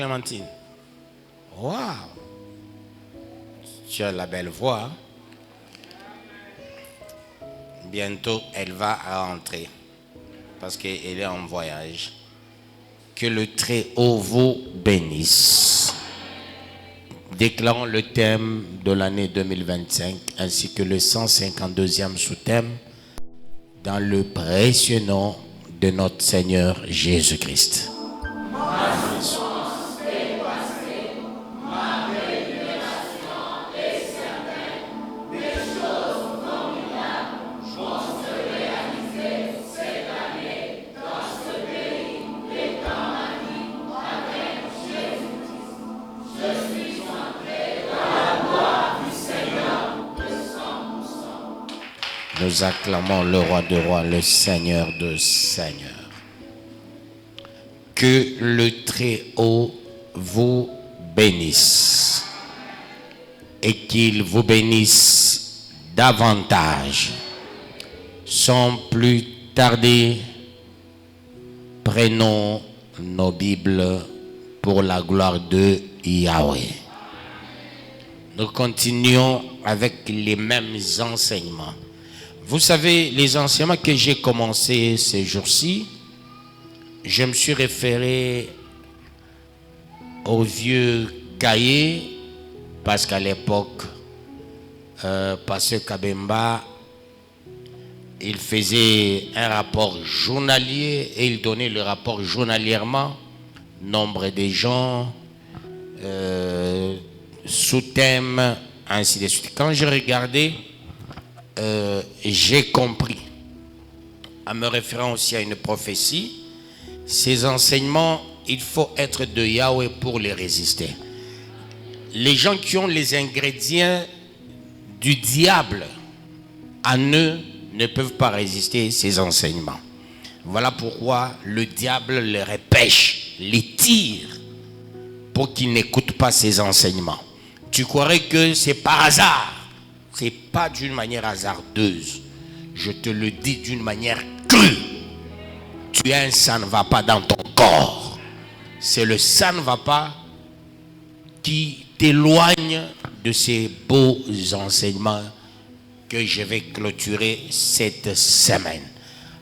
Clémentine. Waouh! Tu as la belle voix. Bientôt, elle va rentrer parce qu'elle est en voyage. Que le Très-Haut vous bénisse. Déclarons le thème de l'année 2025 ainsi que le 152e sous-thème dans le précieux nom de notre Seigneur Jésus-Christ. Nous acclamons le roi de rois, le Seigneur de seigneurs. Que le Très-Haut vous bénisse et qu'il vous bénisse davantage. Sans plus tarder, prenons nos Bibles pour la gloire de Yahweh. Nous continuons avec les mêmes enseignements. Vous savez, les enseignements que j'ai commencé ces jours-ci, je me suis référé au vieux cahier, parce qu'à l'époque, Pasteur Kabemba, il faisait un rapport journalier et il donnait le rapport journalièrement, nombre de gens, sous-thème, ainsi de suite. Quand je regardais, j'ai compris, en me référant aussi à une prophétie, ces enseignements, il faut être de Yahweh pour les résister. Les gens qui ont les ingrédients du diable en eux ne peuvent pas résister à ces enseignements. Voilà pourquoi le diable les repêche, les tire pour qu'ils n'écoutent pas ces enseignements. Tu croirais que c'est par hasard. Ce n'est pas d'une manière hasardeuse. Je te le dis d'une manière crue. Tu as un ça ne va pas dans ton corps. C'est le ça ne va pas qui t'éloigne de ces beaux enseignements que je vais clôturer cette semaine.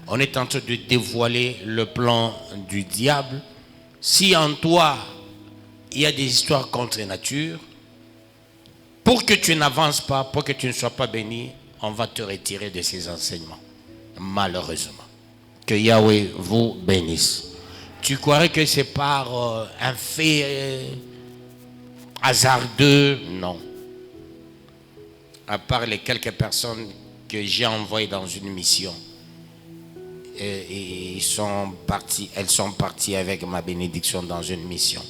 On est en train de dévoiler le plan du diable. Si en toi, il y a des histoires contre nature, pour que tu n'avances pas, pour que tu ne sois pas béni, on va te retirer de ces enseignements. Malheureusement. Que Yahweh vous bénisse. Tu croirais que c'est par un fait hasardeux? Non. À part les quelques personnes que j'ai envoyées dans une mission. Et elles sont parties avec ma bénédiction dans une mission.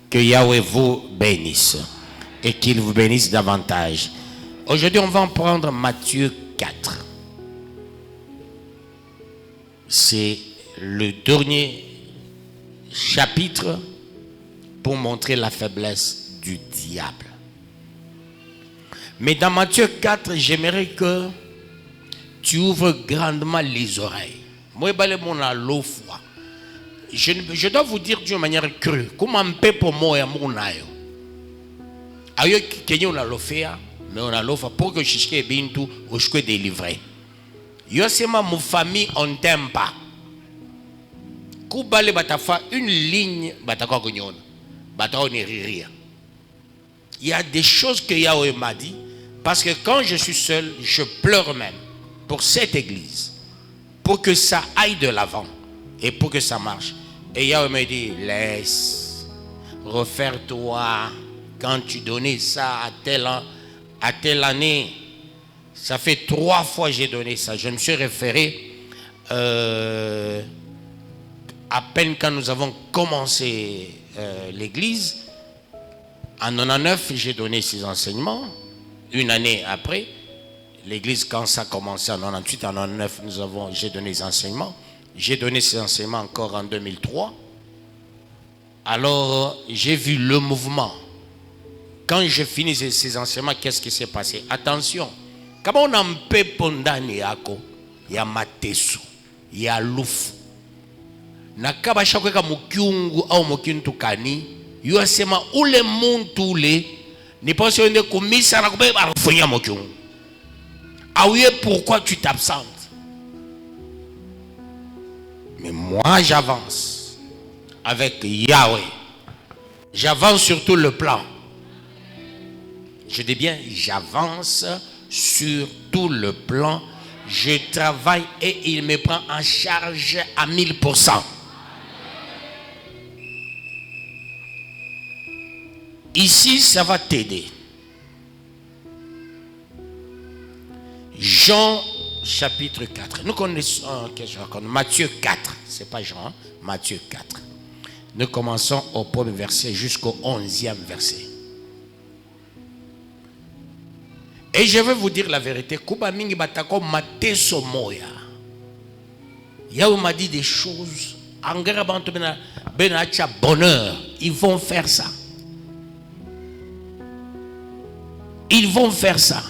Que Yahweh vous bénisse. Et qu'il vous bénisse davantage. Aujourd'hui, on va en prendre Matthieu 4. C'est le dernier chapitre pour montrer la faiblesse du diable. Mais dans Matthieu 4, j'aimerais que tu ouvres grandement les oreilles. Moi, je dois vous dire d'une manière crue. Comment on peut pour moi et mon aïe? Ayo kenye unalofea mais unalofa pour que shishike bintu ushikwe délivré. Yo sema mu famille on t'aime pas. Kubale batafa une ligne batako konyona. Batako ni riria. Il y a des choses que Yahweh m'a dit parce que quand je suis seul, je pleure même pour cette église pour que ça aille de l'avant et pour que ça marche. Et Yahweh me dit laisse refaire-toi. Quand tu donnais ça à telle année, ça fait 3 fois que j'ai donné ça. Je me suis référé à peine quand nous avons commencé l'église. En 99, j'ai donné ces enseignements. Une année après, l'église, quand ça a commencé en 98, en 99, j'ai donné les enseignements. J'ai donné ces enseignements encore en 2003. Alors, j'ai vu le mouvement. Quand je finis ces enseignements, qu'est-ce qui s'est passé? Attention, comment on en peut pondani yako, ya matesu, ya lufu. Na kaba shakwe ka mukiungu au mukintu kani, Yosema ule muntu ule ne pas se ne komisa na kobe bafunya mokyong. Aouye, pourquoi tu t'absentes? Mais moi j'avance avec Yahweh. J'avance sur tout le plan. Je dis bien, j'avance sur tout le plan. Je travaille et il me prend en charge à 1000%. Ici, ça va t'aider. Jean chapitre 4. Nous connaissons Matthieu 4. C'est pas Jean, hein? Matthieu 4. Nous commençons au premier verset jusqu'au 11e verset. Et je vais vous dire la vérité. Kuba mingi batako mateso moya. Yahweh m'a dit des choses. Angara bantu bena acha bonheur. Ils vont faire ça. Ils vont faire ça.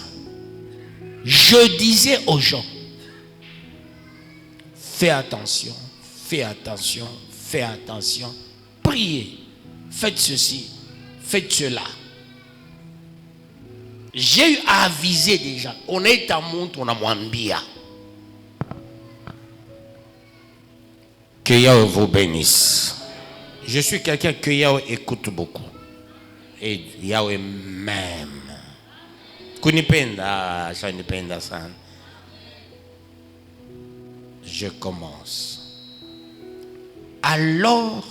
Je disais aux gens, fais attention, fais attention, fais attention. Priez, faites ceci, faites cela. J'ai eu à aviser déjà. On est à monte, on a Mwambia. Que Yahweh vous bénisse. Je suis quelqu'un que Yahweh écoute beaucoup. Et Yahweh m'aime. Kunipenda, Shanipenda San. Je commence. Alors,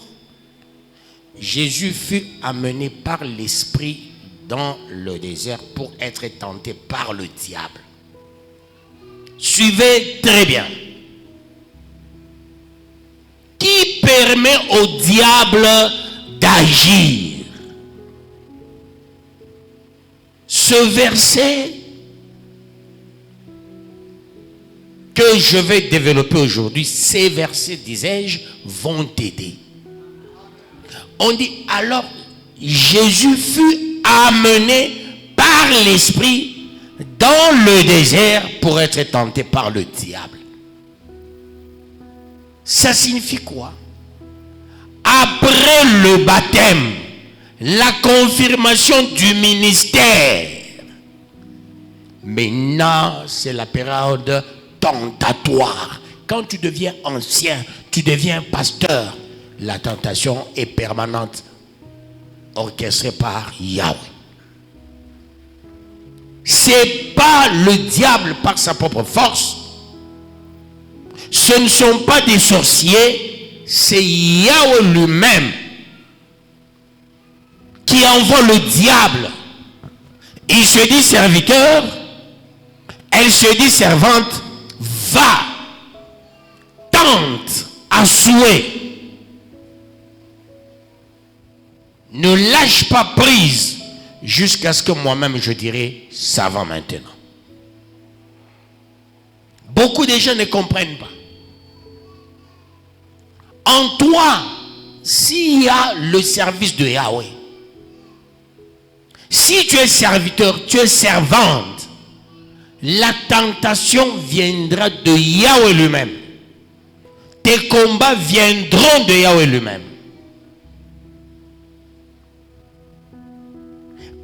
Jésus fut amené par l'Esprit dans le désert pour être tenté par le diable. Suivez très bien. Qui permet au diable d'agir? Ce verset que je vais développer aujourd'hui, ces versets, disais-je, vont t'aider. On dit alors, Jésus fut amené par l'Esprit dans le désert pour être tenté par le diable. Ça signifie quoi? Après le baptême, la confirmation du ministère. Maintenant, c'est la période tentatoire. Quand tu deviens ancien, tu deviens pasteur. La tentation est permanente, orchestrée par Yahweh. C'est pas le diable par sa propre force. Ce ne sont pas des sorciers, c'est Yahweh lui-même qui envoie le diable. Il se dit serviteur, elle se dit servante, va, tente à souhait. Ne lâche pas prise jusqu'à ce que moi-même je dirai ça va maintenant. Beaucoup de gens ne comprennent pas. En toi, s'il y a le service de Yahweh, si tu es serviteur, tu es servante, la tentation viendra de Yahweh lui-même. Tes combats viendront de Yahweh lui-même.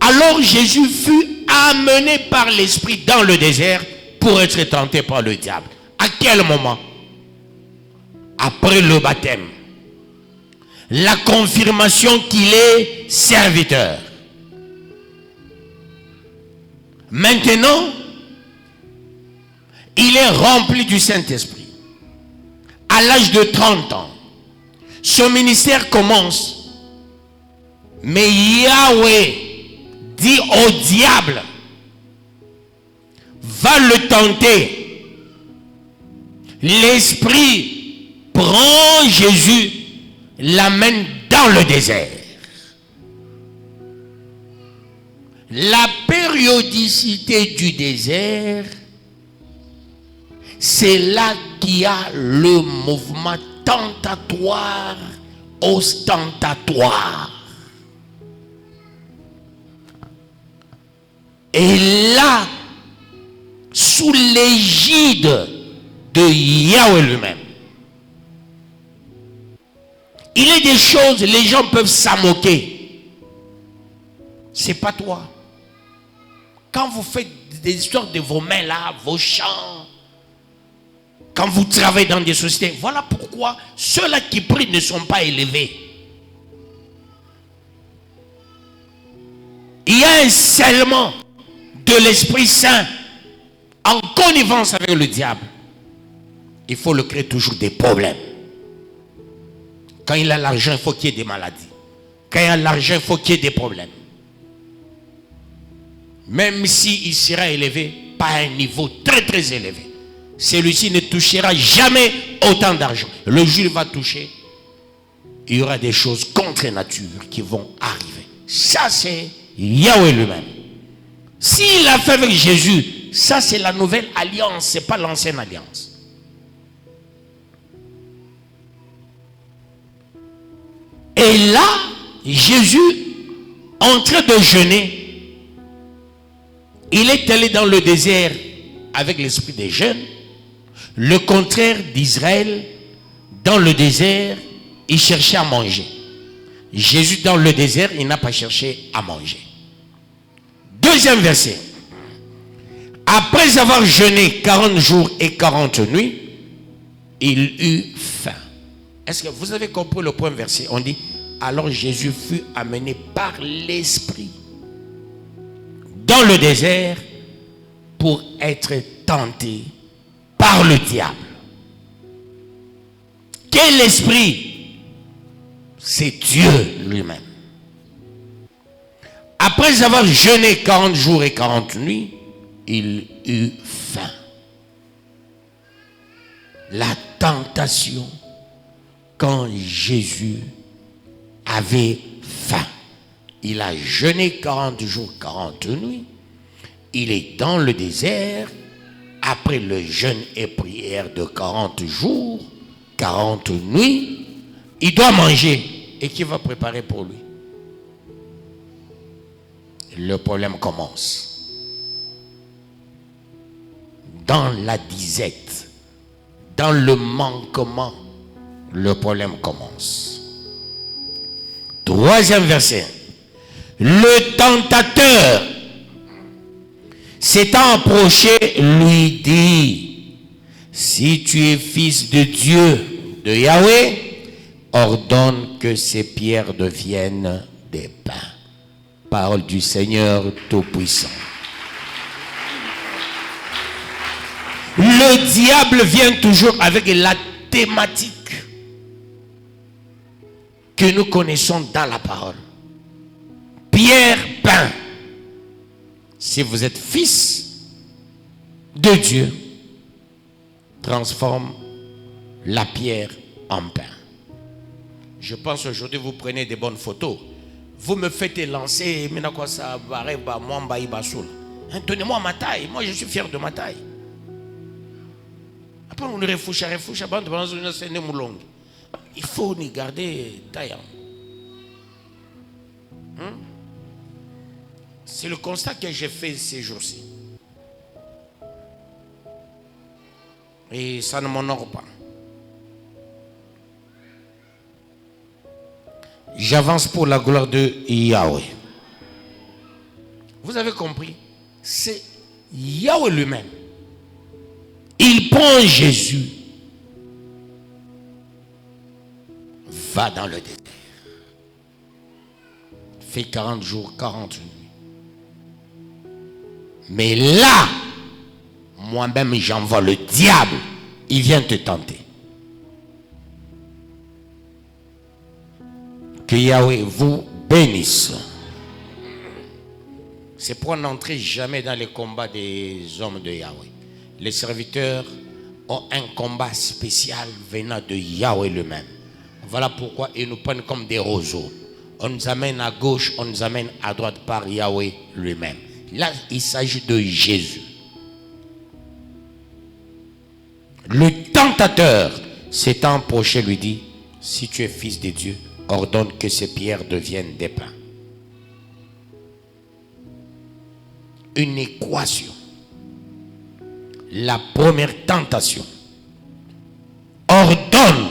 Alors Jésus fut amené par l'Esprit dans le désert pour être tenté par le diable. À quel moment? Après le baptême. La confirmation qu'il est serviteur. Maintenant, il est rempli du Saint-Esprit. À l'âge de 30 ans, son ministère commence. Mais Yahweh dit au diable, va le tenter. L'Esprit prend Jésus, l'amène dans le désert. La périodicité du désert, c'est là qu'il y a le mouvement tentatoire, ostentatoire. Et là, sous l'égide de Yahweh lui-même, il y a des choses, les gens peuvent s'en moquer. C'est pas toi. Quand vous faites des histoires de vos mains là, vos chants, quand vous travaillez dans des sociétés, voilà pourquoi ceux-là qui prient ne sont pas élevés. Il y a un scellement de l'Esprit Saint en connivence avec le diable. Il faut le créer toujours des problèmes. Quand il a l'argent, il faut qu'il y ait des maladies. Quand il a l'argent, il faut qu'il y ait des problèmes. Même s'il sera élevé, pas à un niveau très très élevé. Celui-ci ne touchera jamais autant d'argent. Le jour où il va toucher, il y aura des choses contre nature qui vont arriver. Ça c'est Yahweh lui-même. S'il a fait avec Jésus, ça c'est la nouvelle alliance, c'est pas l'ancienne alliance. Et là, Jésus, en train de jeûner, il est allé dans le désert avec l'esprit des jeunes. Le contraire d'Israël, dans le désert, il cherchait à manger. Jésus, dans le désert, il n'a pas cherché à manger. Deuxième verset. Après avoir jeûné 40 jours et 40 nuits, il eut faim. Est-ce que vous avez compris le point verset? On dit, alors Jésus fut amené par l'Esprit dans le désert pour être tenté par le diable. Quel esprit? C'est Dieu lui-même. Après avoir jeûné 40 jours et 40 nuits, il eut faim. La tentation quand Jésus avait faim. Il a jeûné 40 jours, 40 nuits. Il est dans le désert. Après le jeûne et prière de 40 jours, 40 nuits, il doit manger. Et qui va préparer pour lui? Le problème commence. Dans la disette, dans le manquement, le problème commence. Troisième verset. Le tentateur s'étant approché lui dit, si tu es fils de Dieu, de Yahweh, ordonne que ces pierres deviennent des pains. Parole du Seigneur Tout-Puissant. Le diable vient toujours avec la thématique que nous connaissons dans la parole. Pierre, pain. Si vous êtes fils de Dieu, transforme la pierre en pain. Je pense aujourd'hui vous prenez des bonnes photos. Vous me faites lancer, donnez-moi ma taille. Moi je suis fier de ma taille. Après on refouche, il faut nous garder taille. C'est le constat que j'ai fait ces jours-ci. Et ça ne m'honore pas. J'avance pour la gloire de Yahweh. Vous avez compris? C'est Yahweh lui-même. Il prend Jésus. Va dans le désert. Fait 40 jours, 40 nuits. Mais là, moi-même j'envoie le diable. Il vient te tenter. Que Yahweh vous bénisse. C'est pour n'entrer jamais dans les combats des hommes de Yahweh. Les serviteurs ont un combat spécial venant de Yahweh lui-même. Voilà pourquoi ils nous prennent comme des roseaux. On nous amène à gauche, on nous amène à droite par Yahweh lui-même. Là, il s'agit de Jésus. Le tentateur s'étant approché lui dit, si tu es fils de Dieu, ordonne que ces pierres deviennent des pains. Une équation. La première tentation. Ordonne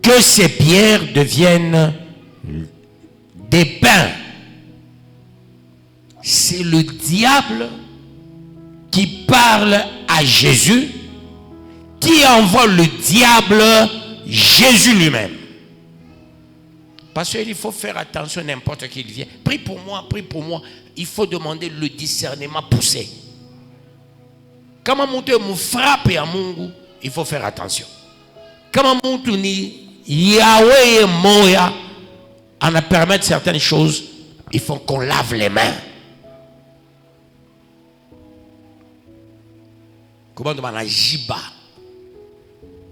que ces pierres deviennent des pains. c'est le diable qui parle à Jésus, qui envoie le diable Jésus lui-même. Parce qu'il faut faire attention à n'importe qui vient. Prie pour moi, prie pour moi. Il faut demander le discernement poussé. Quand mon me frappe à Mungu, il faut faire attention. Quand mon ni Yahweh et Moya, en a permettre certaines choses, il faut qu'on lave les mains. Comment on a Jiba?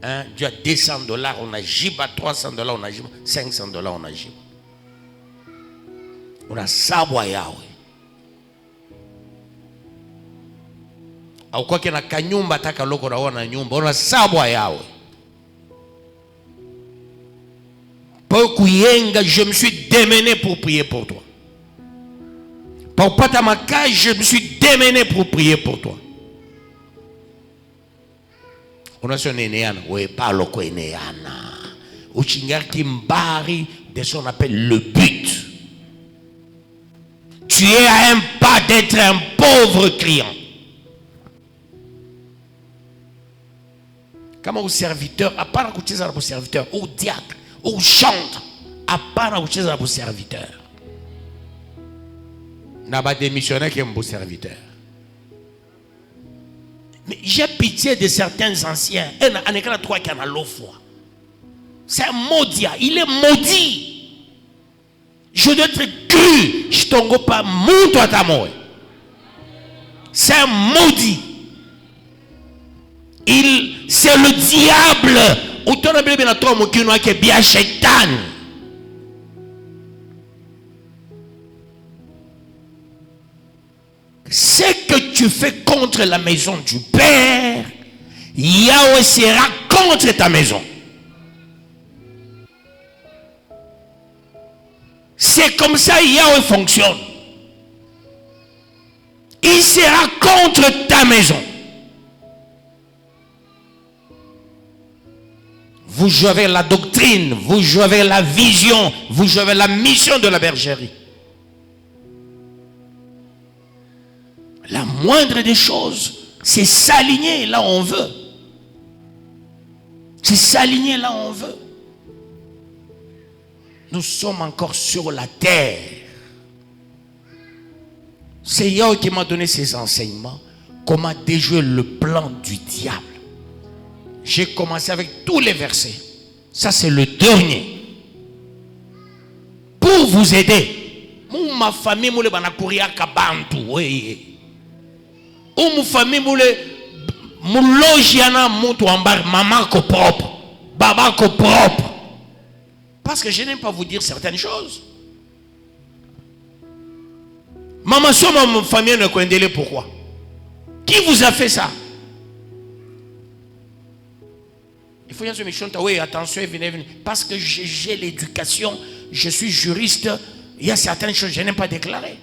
Hein? Tu as $200, on a Jiba, $300, on a Jiba, $500, on a Jiba. On a Sabwa Yahweh. Au quoi qu'il y a kanyumba taka loko na wana nyumba, on a Sabwa Yahweh. Pour kuyenga, je me suis démené pour prier pour toi. Pour Patamaka, je me suis démené pour prier pour toi. On a son énéana, oui, pas le quoi énéana. Ou chingar kimbari de ce qu'on appelle le but. Tu es à un pas d'être un pauvre client. Comme au serviteur, à part au serviteur, au diacre, au chantre, à part au serviteur. N'a pas démissionné qui est un beau serviteur. Mais j'ai pitié de certains anciens. Un écran 3 qui en a l'eau foi. C'est un maudit. Il est maudit. Je dois être cru. Je t'en pas monte à ta mort. C'est un maudit. C'est le diable. Autant de bien à toi, mon qui est bien shaitan. Ce que tu fais contre la maison du Père, Yahweh sera contre ta maison. C'est comme ça Yahweh fonctionne. Il sera contre ta maison. Vous jouez la doctrine, vous jouez la vision, vous jouez la mission de la bergerie. La moindre des choses, c'est s'aligner là où on veut. C'est s'aligner là où on veut. Nous sommes encore sur la terre. C'est Yahweh qui m'a donné ces enseignements. Comment déjouer le plan du diable. J'ai commencé avec tous les versets. Ça, c'est le dernier. Pour vous aider. Ma famille, je vais courir à Kabantu. Oui. Ou ma famille, je loge yana mutu ambar maman ko propre, baba ko propre. Parce que je n'aime pas vous dire certaines choses. Maman, so ma famille ne connaît pourquoi. Qui vous a fait ça? Il faut y avoir une chose. Oui, attention, venez. Parce que j'ai l'éducation, je suis juriste, il y a certaines choses que je n'aime pas déclarer.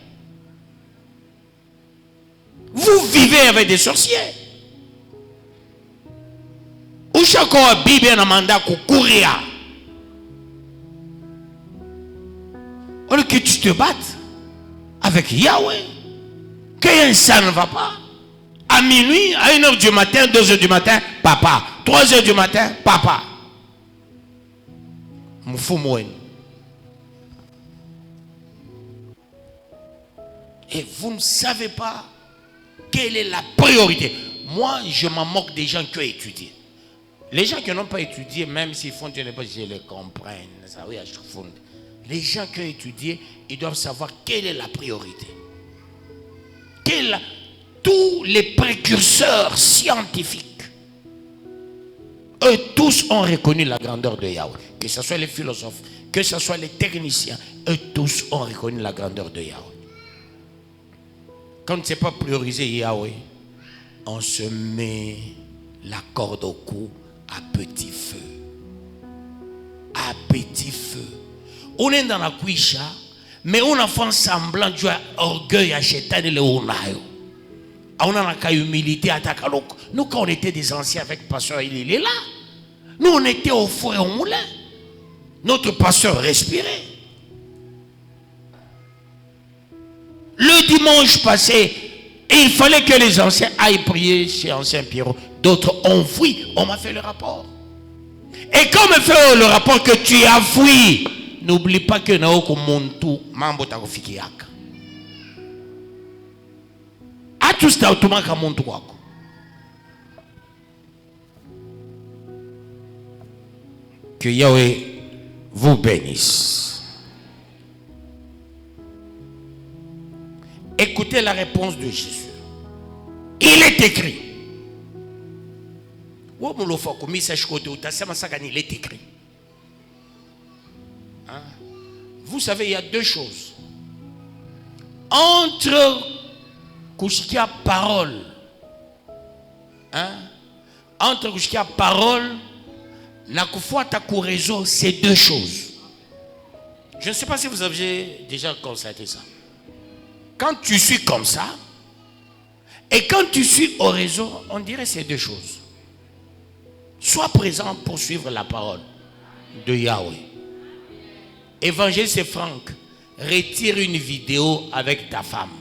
Vous vivez avec des sorciers. Ou chacun a Bible un mandat pour courir. Au lieu que tu te battes avec Yahweh, que ça ne va pas. À minuit, à 1h du matin, 2h du matin, papa. 3h du matin, papa. Et vous ne savez pas quelle est la priorité. Moi, je m'en moque des gens qui ont étudié. Les gens qui n'ont pas étudié, même s'ils font, je les comprends. Ça, oui, les gens qui ont étudié, ils doivent savoir quelle est la priorité. Tous les précurseurs scientifiques, eux tous ont reconnu la grandeur de Yahweh. Que ce soit les philosophes, que ce soit les techniciens, eux tous ont reconnu la grandeur de Yahweh. Quand on ne sait pas prioriser Yahweh, on se met la corde au cou à petit feu. À petit feu. On est dans la cuisha, mais on a fait semblant de orgueil à Chétan et le Onayo. On a la humilité à Takalok. Nous, quand on était des anciens avec pasteur, il est là. Nous, on était au four et au moulin. Notre pasteur respirait. Le dimanche passé, il fallait que les anciens aillent prier chez Ancien Pierrot. D'autres ont fui. On m'a fait le rapport. Et quand on me fait le rapport que tu as fui, n'oublie pas que Naoko Montu, Mambo Takofikiaka. A tout ça, automatiquement, Montu. Que Yahweh vous bénisse. Écoutez la réponse de Jésus. Il est écrit. Il est écrit. Hein? Vous savez, il y a deux choses. Entre Kushkia parole, hein? Entre Kushkia parole, na kufuata kurezo, c'est deux choses. Je ne sais pas si vous avez déjà constaté ça. Quand tu suis comme ça, et quand tu suis au réseau, on dirait ces deux choses. Sois présent pour suivre la parole de Yahweh. Évangéliste Franck, retire une vidéo avec ta femme.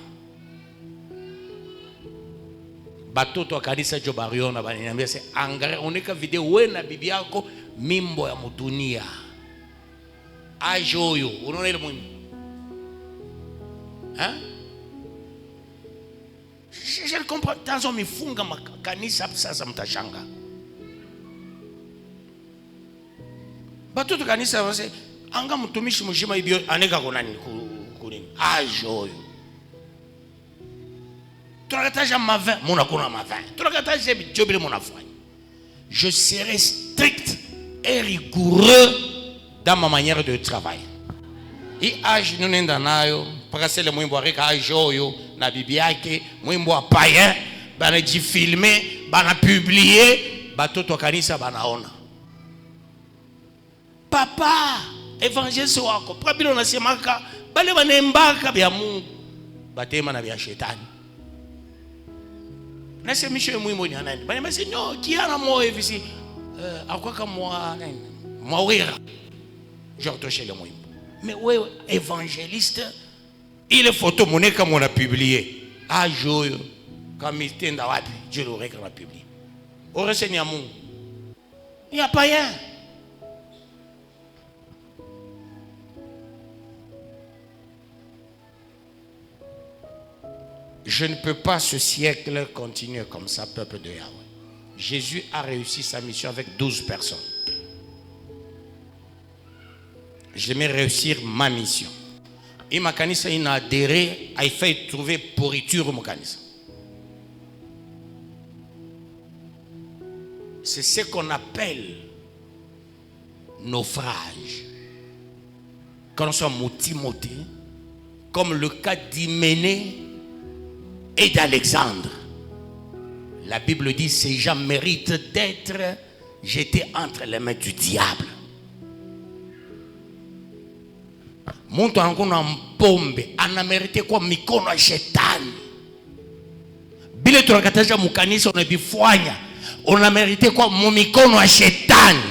Bato to kanisa jo bariona bananiambia c'est angare onika vidéo wewe na bibi yako mimbo ya mudunia. Ajoyo, unaona ile mwimbo? Hein? Je le comprends. Tanzo mifunga makanisa sasa mtashanga. Bato to kanisa wase anga mtumishi mjima ibyo aneka konani kunini. Ajoyo. Je serai strict et rigoureux dans ma manière de travailler. Et âge nous n'endanayo, parce que le mwimbo avec âge yo na bibi yake, mwimbo a païen, bana di filmer, bana publier, batoto kanisa banaona. Papa, évangile wako, probablement nasemaka, bale banembaka bya Mungu, batema na bya shetani. Nase misho mwimbo ni anani. Bani basi no kiana mo evisi akwaka moi wira. Je retoche le mwimbo. Mais ouais évangéliste il est photo moneka mon a publié. Ah joyo comme il tenda wapi, je l'aurais quand on a publié. Ore Seigneur Mungu. Il n'y a pas rien. Je ne peux pas ce siècle continuer comme ça, peuple de Yahweh. Jésus a réussi sa mission avec 12 personnes. J'aimerais réussir ma mission. Et ma kanisa, il a adhéré, il fait trouver pourriture au kanisa. C'est ce qu'on appelle naufrage. Quand on soit moté, comme le cas d'Hyménée et d'Alexandre. La Bible dit ces gens méritent d'être jetés entre les mains du diable. Muntu anakuna mpombe anamerite kwa mikono ya shetani. Bile tunakataza mukanisa unabifanya unamerite kwa mikono ya shetani.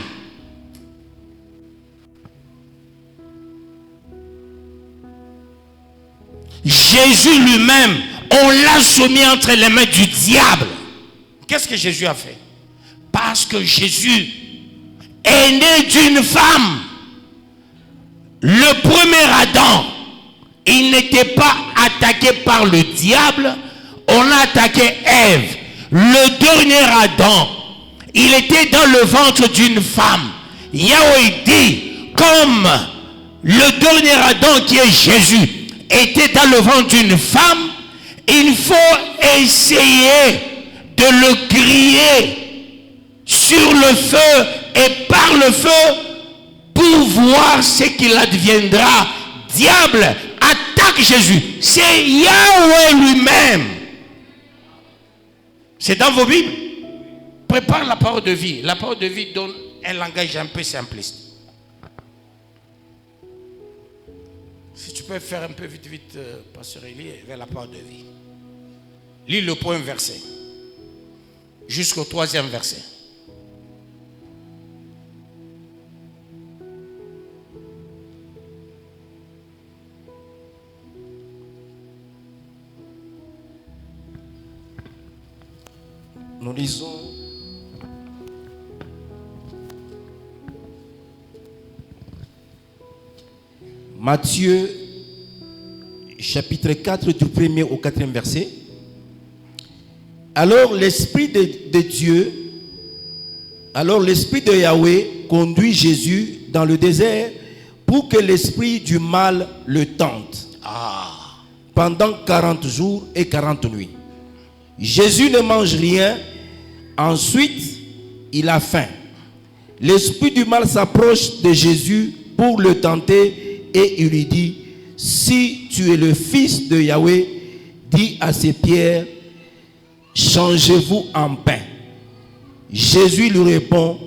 Jésus lui-même, on l'a soumis entre les mains du diable. Qu'est-ce que Jésus a fait? Parce que Jésus est né d'une femme. Le premier Adam, il n'était pas attaqué par le diable. On a attaqué Ève. Le dernier Adam, il était dans le ventre d'une femme. Yahweh dit, comme le dernier Adam qui est Jésus était dans le ventre d'une femme, il faut essayer de le griller sur le feu et par le feu pour voir ce qu'il adviendra. Diable attaque Jésus. C'est Yahweh lui-même. C'est dans vos Bibles. Prépare la parole de vie. La parole de vie donne un langage un peu simpliste. Si tu peux faire un peu vite, pasteur Élie, vers la parole de vie. Lis le premier verset. Jusqu'au 3e verset. Nous lisons Matthieu chapitre 4 du 1er au 4e verset. Alors l'Esprit de Dieu, alors l'Esprit de Yahweh conduit Jésus dans le désert pour que l'esprit du mal le tente. Pendant 40 jours et 40 nuits. Jésus ne mange rien. Ensuite, il a faim. L'esprit du mal s'approche de Jésus pour le tenter et il lui dit: si tu es le fils de Yahweh, dis à ces pierres, changez-vous en pain. Jésus lui répond: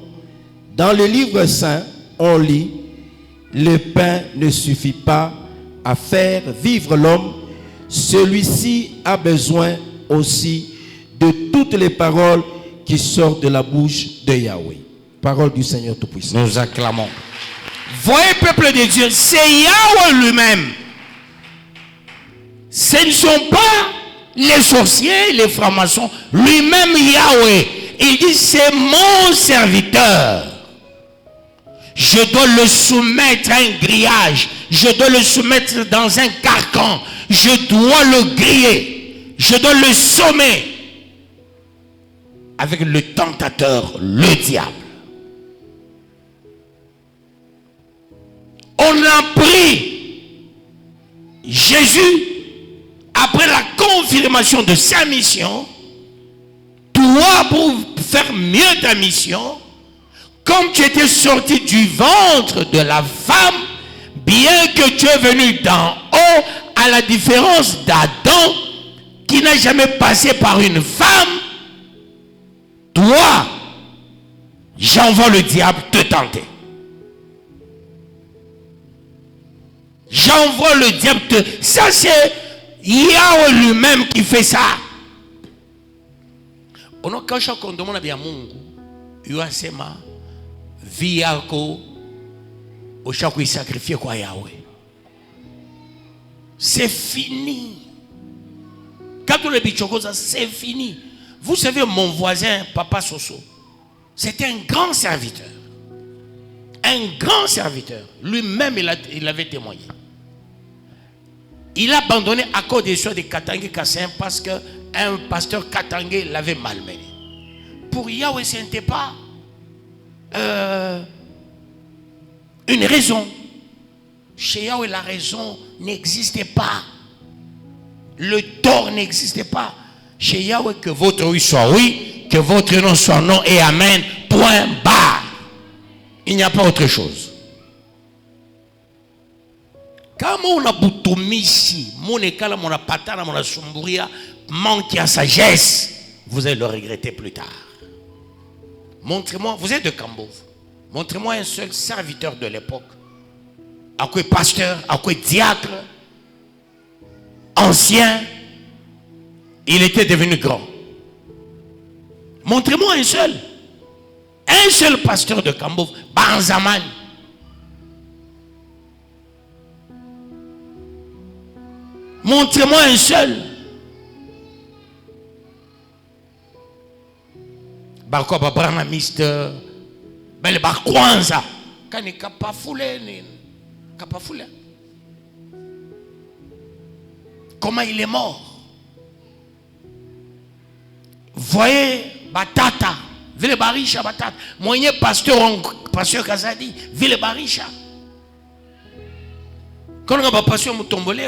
dans le livre saint, on lit, le pain ne suffit pas à faire vivre l'homme, celui-ci a besoin aussi de toutes les paroles qui sortent de la bouche de Yahweh. Parole du Seigneur Tout-Puissant. Nous acclamons. Voyez, peuple de Dieu, c'est Yahweh lui-même. Ce ne sont pas les sorciers, les francs-maçons. Lui-même, Yahweh. Il dit: c'est mon serviteur. Je dois le soumettre à un grillage. Je dois le soumettre dans un carcan. Je dois le griller. Je dois le sommer avec le tentateur, le diable. On a pris Jésus après la confirmation de sa mission. Toi, pour faire mieux ta mission, comme tu étais sorti du ventre de la femme, bien que tu es venu d'en haut, à la différence d'Adam, qui n'a jamais passé par une femme, toi, j'envoie le diable te tenter. J'envoie le diable te... Ça, c'est Yahweh lui-même qui fait ça. On a quand on demande à Mungu, Yuasema, Viako, au chaque sacrifié quoi Yahweh. C'est fini. Quand on le bichokosa, c'est fini. Vous savez, mon voisin, Papa Soso, c'était un grand serviteur. Un grand serviteur. Lui-même, il avait témoigné. Il a abandonné à cause des soins de Katangé Kassin parce qu'un pasteur Katangé l'avait malmené. Pour Yahweh, ce n'était pas une raison. Chez Yahweh, la raison n'existait pas. Le tort n'existait pas. Chez Yahweh, que votre oui soit oui, que votre non soit non et amen. Point barre. Il n'y a pas autre chose. Quand on a boutoumisi, mon écala, mon patana, mon sumburia, manque à sagesse, vous allez le regretter plus tard. Montrez-moi, vous êtes de Cambove, montrez-moi un seul serviteur de l'époque, à quoi pasteur, à quoi diacre, ancien, il était devenu grand. Montrez-moi un seul pasteur de Cambove, Banzaman. Montrez-moi un seul. Barko babrana mister belle bakwanza kani kapafule ni kapafule. Comment il est mort? Voyez batata vile barisha batata mwenye pasteur Kazadi vile barisha quand on a pasteur mutombole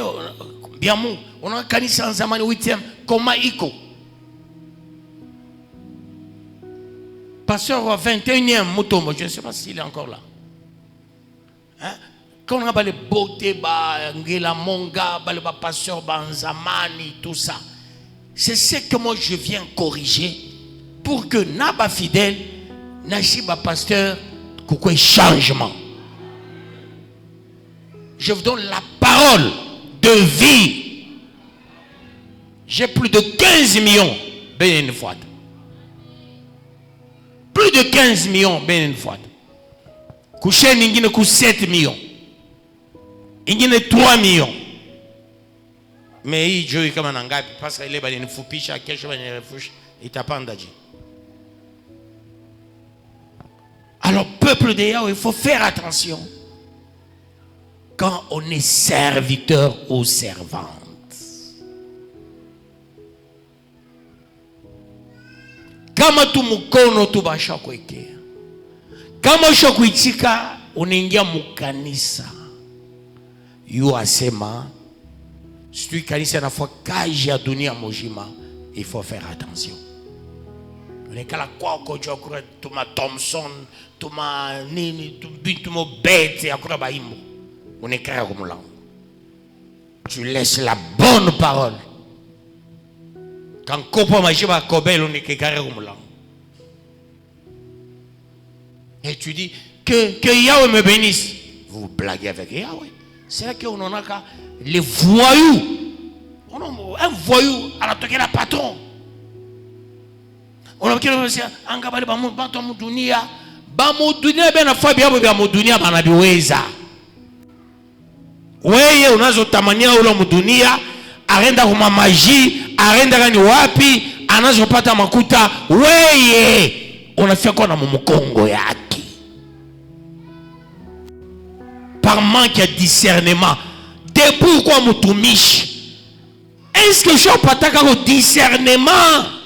bien mou on a kanisa en zamani 8e comment iko pasteur 21e mutombo, je ne sais pas s'il est encore là. Hein? Quand on a les beautés, la monga, le pasteur Banzamani, tout ça, c'est ce que moi je viens corriger pour que Naba fidèle, Nashiba pasteur, qu'il changement. Je vous donne la parole de vie. J'ai plus de 15 millions, ben une fois. Plus de 15 millions, ben une fois. Couché n'ingine que 7 millions. Ingine 3 millions. Mais il joue comme un angapi parce qu'il est dans une foupiche à quelque chose dans une fouche. Il t'a pas entendu. Alors, peuple de Yahweh, il faut faire attention quand on est serviteur ou servante. Kama tu mukono tu basha kuwekea, kama usha kuitika unaingia mukanisa, yu asema sijui kanisa nafua kazi ya dunia mujima, il faut faire attention. Unekala kwako jokura tuma Thompson, tuma nini, tuma bete akura baimbo, unekala kumulango. Tu laisses la bonne parole. Quand kopo majiba kobel unekala kumulango. Et tu dis que Yahweh me bénisse. Vous blaguez avec Yahweh. C'est là qu'on en a les voyous. Un voyou à la toquée la patron. On a dit angabali bato mudunia bena fabia bya mudunia banabiweza. Weye unazotamania ule mudunia arenda kwa maji, arenda gani wapi, anazopata makuta, weye unafia kwa na mumukongo yake. Par manque de discernement. Depuis quoi mutumishi? Est-ce que je pataka au discernement?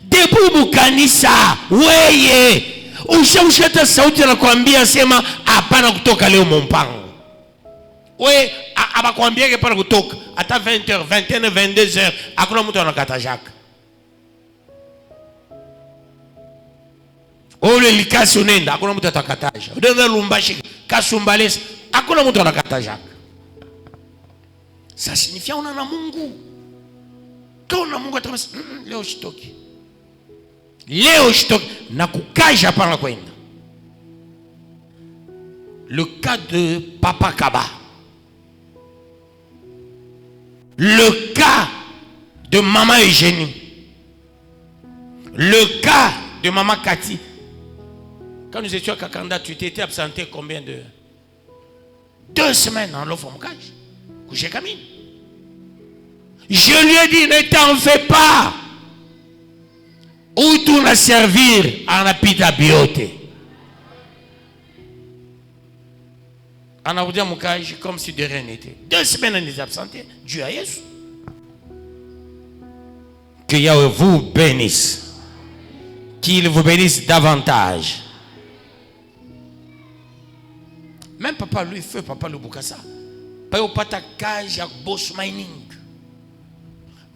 Depuis mukanisa, weye ushamusheta sauti na kuambia sema hapana kutoka leo mumpango. We abakwambia ke para kutoka hata 20h, 21h, 22h hakuna mtu anakata jaka. Ole likasi unenda hakuna mtu atakataja. Udenda lumbashi kasumbalesa hakuna mtu anakataja. Ça signifie on a Mungu. Quand on a Mungu atamasa leo shitoki. Leo shitoki na kukaja para kwenda. Le cas de Papa Kaba. Le cas de Maman Eugénie. Le cas de Maman Cathy. Quand nous étions à Kakanda, tu t'étais absenté combien de 2 semaines en l'offre-mocage. Couché Camille. Je lui ai dit, ne t'en fais pas. Où tu vas servir en apita biote. En Aoudia Moukage, comme si de rien n'était. 2 semaines on est absenté. Dieu a Jésus. Que Yahweh vous bénisse. Qu'il vous bénisse davantage. Même papa lui fait papa le Bukasa. Pas au patakage à boss mining.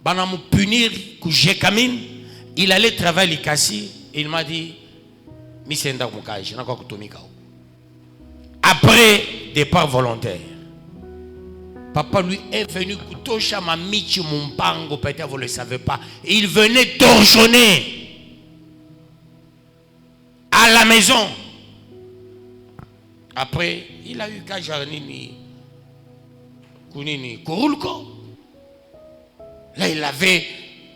Bana me punir que j'ai camine. Il allait travailler les cassis. Il m'a dit, Misenda Mukage, n'a pas kutomika. Après départ volontaire. Papa lui est venu kutosha mamichi mumpango, peut-être vous ne le savez pas. Il venait torchonner à la maison. Après, il a eu Kajanini Kunini Kurulko. Là, il avait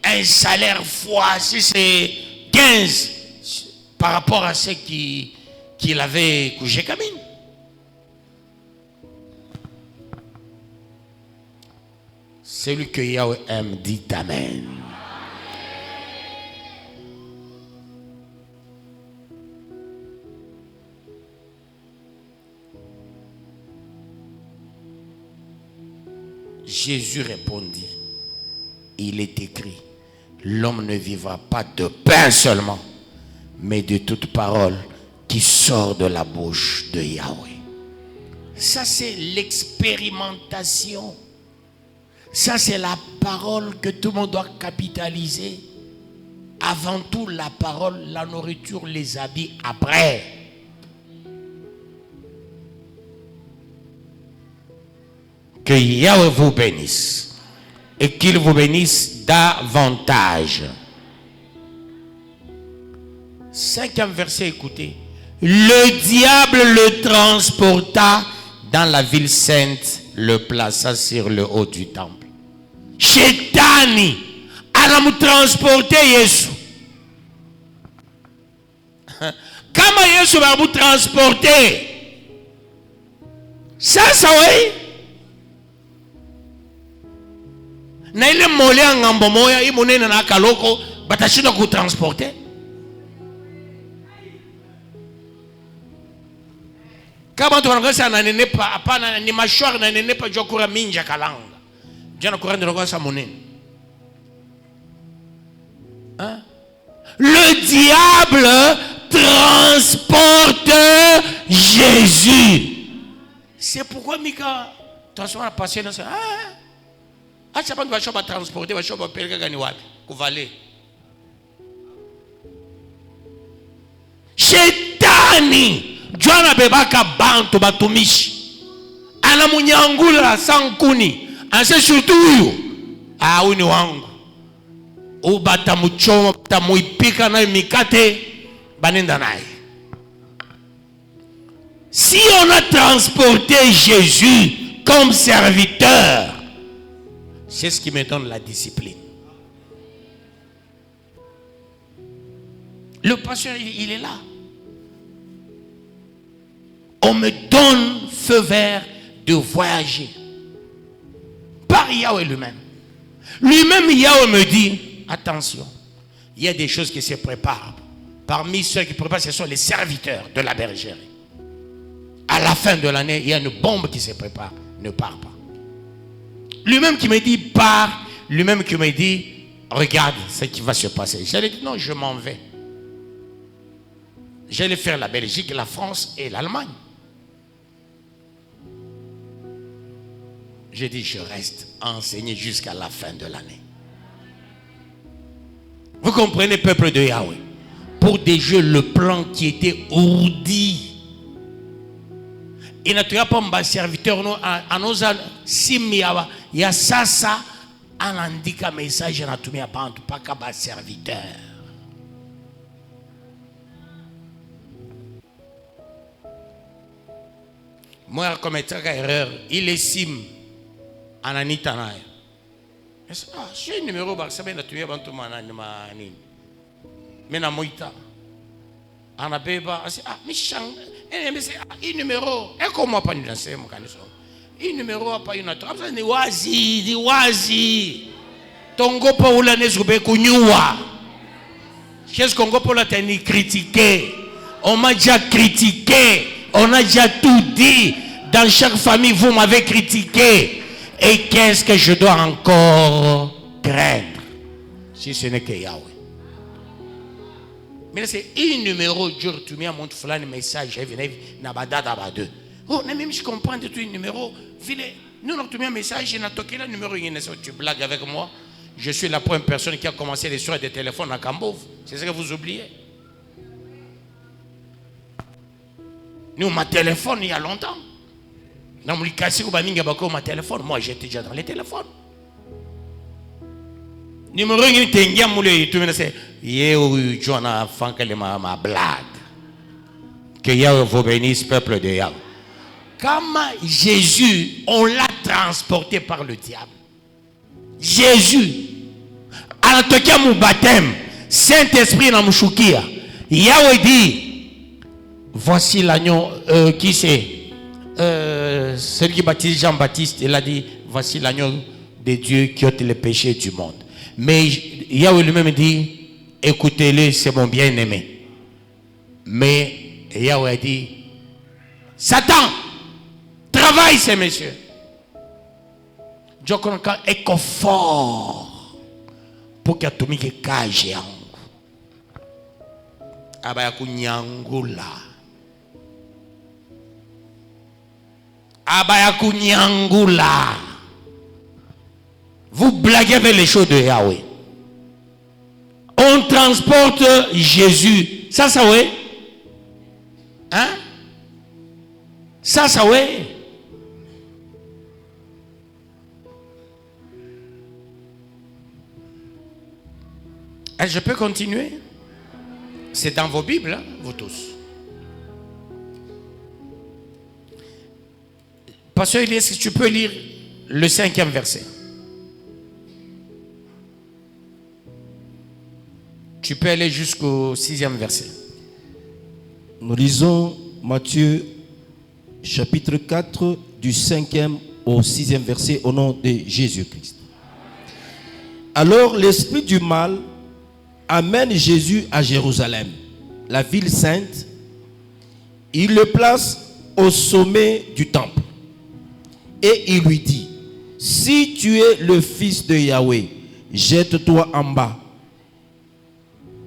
un salaire fois, si c'est 15 par rapport à ce qu'il avait couché Kamine. Celui que Yahweh aime dit Amen. Jésus répondit, il est écrit, l'homme ne vivra pas de pain seulement, mais de toute parole qui sort de la bouche de Yahweh. Ça c'est l'expérimentation. Ça c'est la parole que tout le monde doit capitaliser. Avant tout la parole, la nourriture, les habits après. Que Yahweh vous bénisse et qu'il vous bénisse davantage. 5e verset, écoutez. Le diable le transporta dans la ville sainte, le plaça sur le haut du temple. Shetani anamu transporter Yesu. Kama Yesu va vous transporter. Ça oui. Na ile molea ngambo moya imunene na kaloko batashinda ku transporter. Kama tunakosa na nenepa hapana ni mashwari na nenepa jokura minja kalanga. Jana kurandi nakosa monene. Hein? Le diable transporte Jésus. C'est pourquoi Mika transforme la passion dans ça. Ah, ça pas va choper transporter, va choper peleka gani wapi? Kuvale. Shetani Jwana bebaka bantu batumishi. Ana munyangula sankuni. Anse surtout huyu. Huyu ni wangu. Ubata muchoma, tamuipika na mikate banenda naye. Si on a transporté Jésus comme serviteur, c'est ce qui me donne la discipline. Le pasteur, il est là. On me donne feu vert de voyager. Par Yahweh lui-même. Lui-même, Yahweh me dit, attention, il y a des choses qui se préparent. Parmi ceux qui préparent, ce sont les serviteurs de la bergerie. À la fin de l'année, il y a une bombe qui se prépare. Ne pars pas. Lui-même qui me dit, pars. Lui-même qui me dit, regarde ce qui va se passer. J'allais dire, non, je m'en vais. J'allais faire la Belgique, la France et l'Allemagne. J'ai dit, je reste enseigné jusqu'à la fin de l'année. Vous comprenez, peuple de Yahweh? Pour des jeux, le plan qui était ourdi. Il n'a pas de serviteur, à nos simia, il y a ça, on indique un message, on a tout mis à pas de serviteur. Moi, comme étant erreur, il est sim, en anitanaï. J'ai un numéro, ça m'a tué avant tout manani. Mais na moïta. On a beba, mais chang, un numéro, et comment pas nous lancer mon canisson? Un numéro pas une autre. Ça ni wazi. Tongo pa ula nezube kunyua. Qu'est-ce qu'on peut la tenir critiquer? On m'a déjà critiqué. On a déjà tout dit. Dans chaque famille, vous m'avez critiqué. Et qu'est-ce que je dois encore craindre? Si ce n'est que Yahweh. Mais c'est un numéro dur. Tu mets à mon fulani message. Oh, même je comprends de tout un numéro. Nous, on a mis un message. Il a toqué le numéro. Tu blagues avec moi. Je suis la première personne qui a commencé l'histoire des téléphones à Cambove. C'est ce que vous oubliez. Nous, ma téléphone, il y a longtemps. Dans mon cassé, ma téléphone. Moi, j'étais déjà dans les téléphones. Numéro 1, c'est Joana Fankele ma blague. Que Yahweh vous bénisse, peuple de Yahweh. Comme Jésus, on l'a transporté par le diable. Jésus, à la mon baptême, Saint-Esprit dans mon choukia, Yahweh dit, voici l'agneau, qui c'est? Celui qui baptise Jean-Baptiste, il a dit, voici l'agneau de Dieu qui ôte les péchés du monde. Mais Yahweh lui-même dit, écoutez-le, c'est mon bien-aimé. Mais Yahweh dit, Satan, travaille ces messieurs. Jokonka est fort pour qu'il y ait un cage. Abayakunyangula. Abayakunyangula. Vous blaguez avec les choses de Yahweh. On transporte Jésus. Ça, ouais. Hein? Ça, ouais. Je peux continuer? C'est dans vos Bibles, hein, vous tous. Pasteur Elias, est-ce que tu peux lire le 5e verset? Tu peux aller jusqu'au 6e verset. Nous lisons Matthieu chapitre 4 du 5e au 6e verset au nom de Jésus-Christ. Alors l'esprit du mal amène Jésus à Jérusalem, la ville sainte. Il le place au sommet du temple. Et il lui dit, si tu es le fils de Yahweh, jette-toi en bas.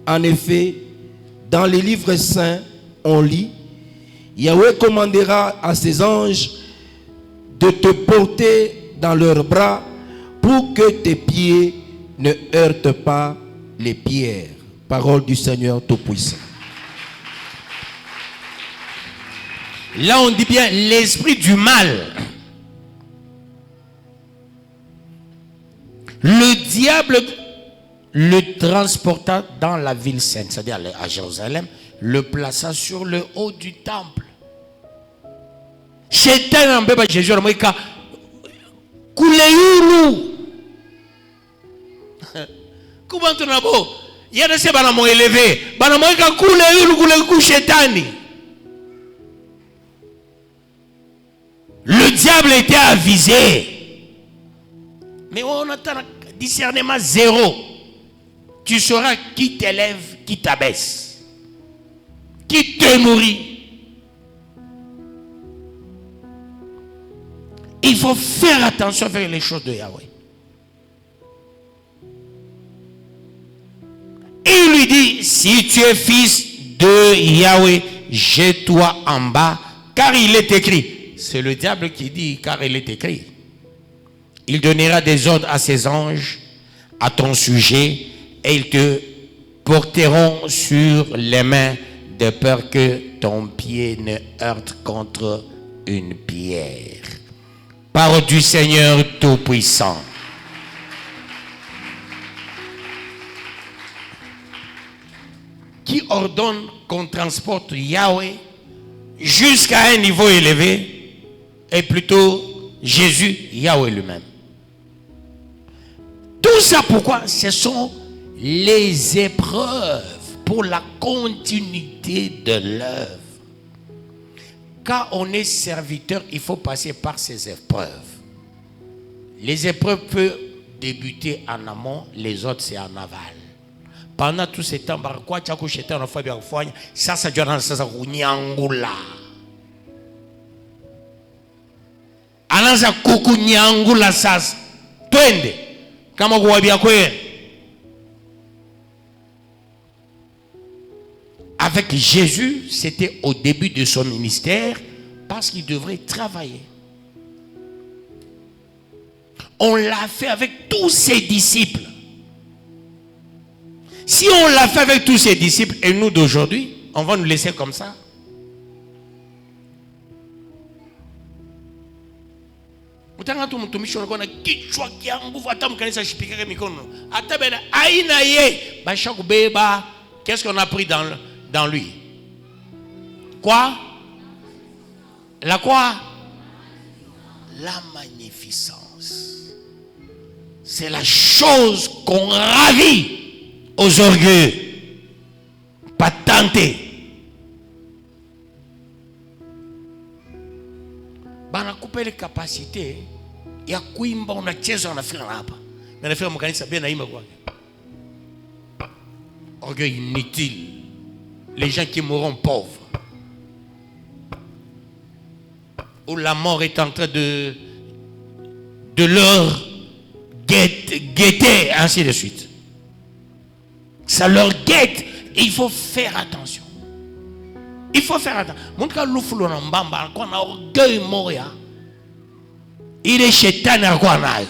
En effet, dans les livres saints, on lit, Yahweh commandera à ses anges de te porter dans leurs bras pour que tes pieds ne heurtent pas les pierres. Parole du Seigneur Tout-Puissant. Là, on dit bien l'esprit du mal. Le diable le transporta dans la ville sainte, c'est-à-dire à Jérusalem, le plaça sur le haut du temple. Shetani ambeba Jésus alimweka kule yulu. Kubantu nabo yana se bana mo élevé, bana mweka kule yulu kule ku Shetani. Le diable était avisé. Mais on attend discernement zéro. Tu sauras qui t'élève, qui t'abaisse, qui te nourrit. Il faut faire attention avec les choses de Yahweh. Il lui dit, si tu es fils de Yahweh, jette-toi en bas, car il est écrit. C'est le diable qui dit, car il est écrit. Il donnera des ordres à ses anges à ton sujet et ils te porteront sur les mains de peur que ton pied ne heurte contre une pierre. Parole du Seigneur Tout-Puissant. Qui ordonne qu'on transporte Yahweh jusqu'à un niveau élevé est plutôt Jésus, Yahweh lui-même. Tout ça pourquoi? Ce sont les épreuves pour la continuité de l'œuvre. Quand on est serviteur, il faut passer par ces épreuves. Les épreuves peuvent débuter en amont, les autres c'est en aval. Pendant tout ce temps, ça doit dans ça kunyangula. Anaanza kukunyangula sasa. Twende kama kuwabia kweli. Avec Jésus, c'était au début de son ministère parce qu'il devrait travailler. On l'a fait avec tous ses disciples. Si on l'a fait avec tous ses disciples et nous d'aujourd'hui, on va nous laisser comme ça. Utanga mtumishi unakuwa kichwa kia nguvu hata mkanisa shipikake mikono. Hata bena aina ye basha kubeba. Qu'est-ce qu'on a pris dans lui? Quoi? La quoi? La magnificence. C'est la chose qu'on ravit aux orgueils. Pas tenté. Bana couper les capacités. Ya kuimba unacheza unafika hapa. Na nafika mkanisa bien naimba kwa. Orgueil inutile. Les gens qui mourront pauvres. Où la mort est en train de leur guetter, ainsi de suite. Ça leur guette. Il faut faire attention. Il faut faire attention. Mon cas, l'ouflo na mbamba, on a orgueil moria. Il est chétan à quoi nayo.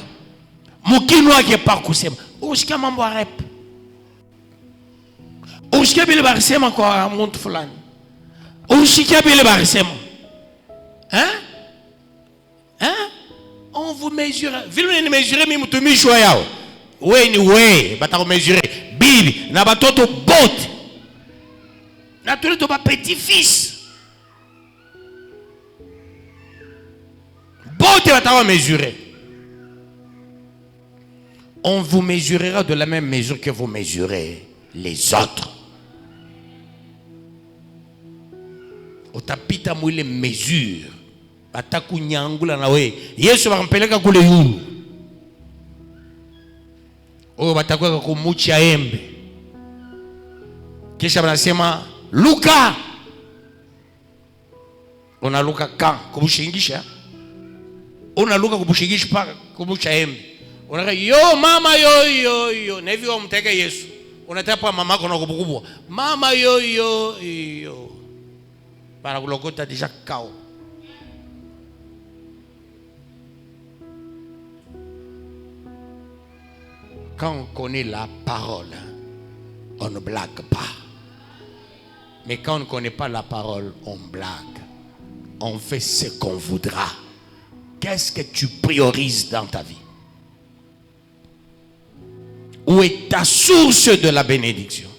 Mukino qui pas kusema. Usikia mambo ya rap. Usikia bile barisema kwa mtu fulani. Usikia bile barisema. Hein? Hein? On vous mesure. Vile ni mesurer mi mtumishi yao. We ni we, batako mesurer. Bibi na batoto bote. Na tous les petit-fils. Bote batako mesurer. On vous mesurera de la même mesure que vous mesurez les autres. Utapita mwile mesure. Bataku nyangula na we. Yesu bakampeleka kule yulu. Oyo batakuwa kumucha embe. Kisha banasema Luka. unaluka kan kubushingisha, unaluka kubushingisha paka kubusha embe, unaka yo mama yo na hivi wamteke Yesu, unatapa mama yako na kubukubwa mama yo para kulokota déjà kao. Quand on connaît la parole, on ne blague pas. Mais quand on ne connaît pas la parole, on blague. On fait ce qu'on voudra. Qu'est-ce que tu priorises dans ta vie? Où est ta source de la bénédiction?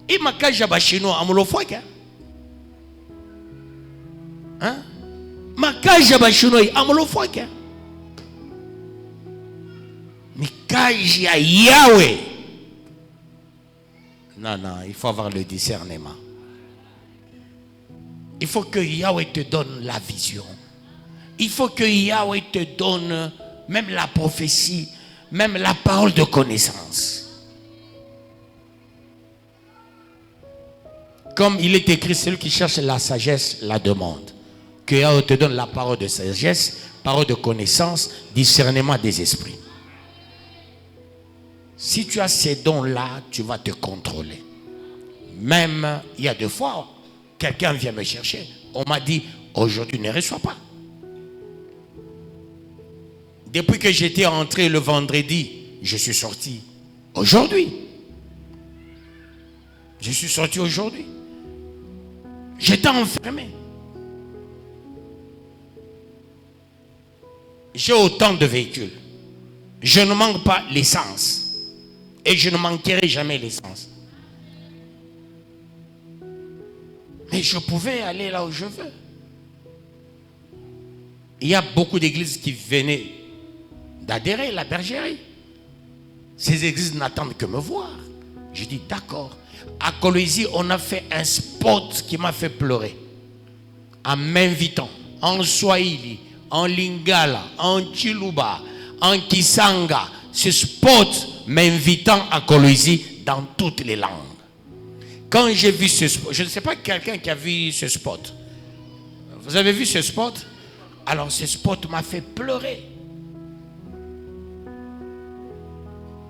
Hein? Makaja bashino amolofoka. Mikaji ya Yahweh. Non, il faut avoir le discernement. Il faut que Yahweh te donne la vision. Il faut que Yahweh te donne même la prophétie, même la parole de connaissance. Comme il est écrit, celui qui cherche la sagesse la demande. Que Yahweh te donne la parole de sagesse, parole de connaissance, discernement des esprits. Si tu as ces dons-là, tu vas te contrôler. Même, il y a 2 fois, quelqu'un vient me chercher. On m'a dit, aujourd'hui ne reçois pas. Depuis que j'étais entré le vendredi, je suis sorti aujourd'hui. Je suis sorti aujourd'hui. J'étais enfermé. J'ai autant de véhicules. Je ne manque pas l'essence. Et je ne manquerai jamais l'essence. Mais je pouvais aller là où je veux. Il y a beaucoup d'églises qui venaient d'adhérer à la bergerie. Ces églises n'attendent que me voir. Je dis d'accord. À Kolwezi, on a fait un spot qui m'a fait pleurer. En m'invitant, en Swahili, en Lingala, en Chiluba, en Kisanga. Ce spot m'invitant à Kolwezi dans toutes les langues. Quand j'ai vu ce spot, je ne sais pas quelqu'un qui a vu ce spot. Vous avez vu ce spot? Alors ce spot m'a fait pleurer.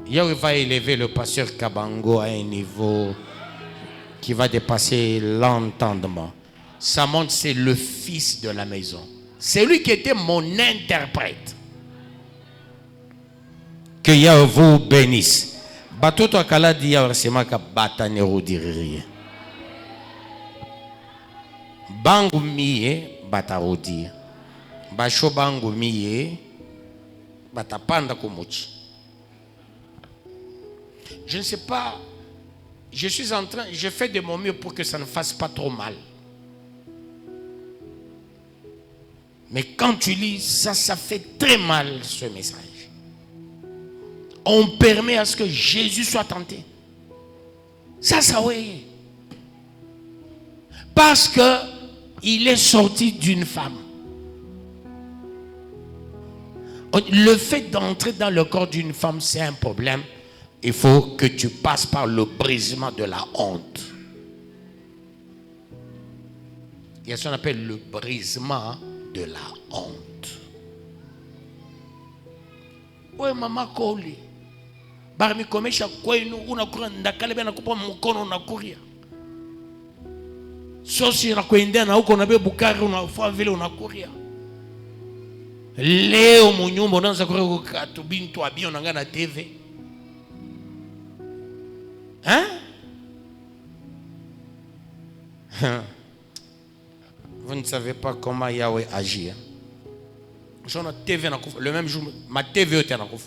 Yahweh va élever le pasteur Kabango à un niveau qui va dépasser l'entendement. Ça montre c'est le fils de la maison. C'est lui qui était mon interprète. Que Yahweh vous bénisse. Batoto akala di Yahweh sema ka batanero diriri. Bangu miye batarodi. Basho bangu miye batapanda komochi. Je ne sais pas, je fais de mon mieux pour que ça ne fasse pas trop mal. Mais quand tu lis, ça fait très mal ce message. On permet à ce que Jésus soit tenté. Ça oui. Parce que il est sorti d'une femme. Le fait d'entrer dans le corps d'une femme, c'est un problème. Il faut que tu passes par le brisement de la honte. Il y a ce qu'on appelle le brisement de la honte. Oui, maman Koli. Barmi komesha kwenu unakura ndakale bena kupa mkono unakuria. Sosi nakwendea na huko nabe bukari unafaa vile unakuria. Leo munyumba unaanza kuria katubintu abio nangana TV. Hein? Vous ne savez pas comment Yahweh agit. Le même jour, ma TV était en couvre.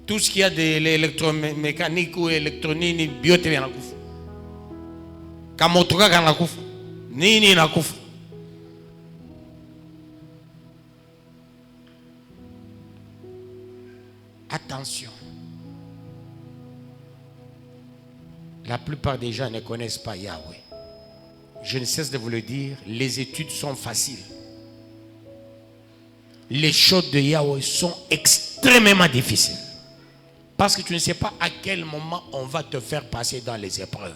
Tout ce qu'il y a de l'électromécanique ou électronique, bio TV en couvre. Kamotoka en couvre. Nini en couvre. Attention. La plupart des gens ne connaissent pas Yahweh. Je ne cesse de vous le dire, les études sont faciles. Les choses de Yahweh sont extrêmement difficiles. Parce que tu ne sais pas à quel moment on va te faire passer dans les épreuves.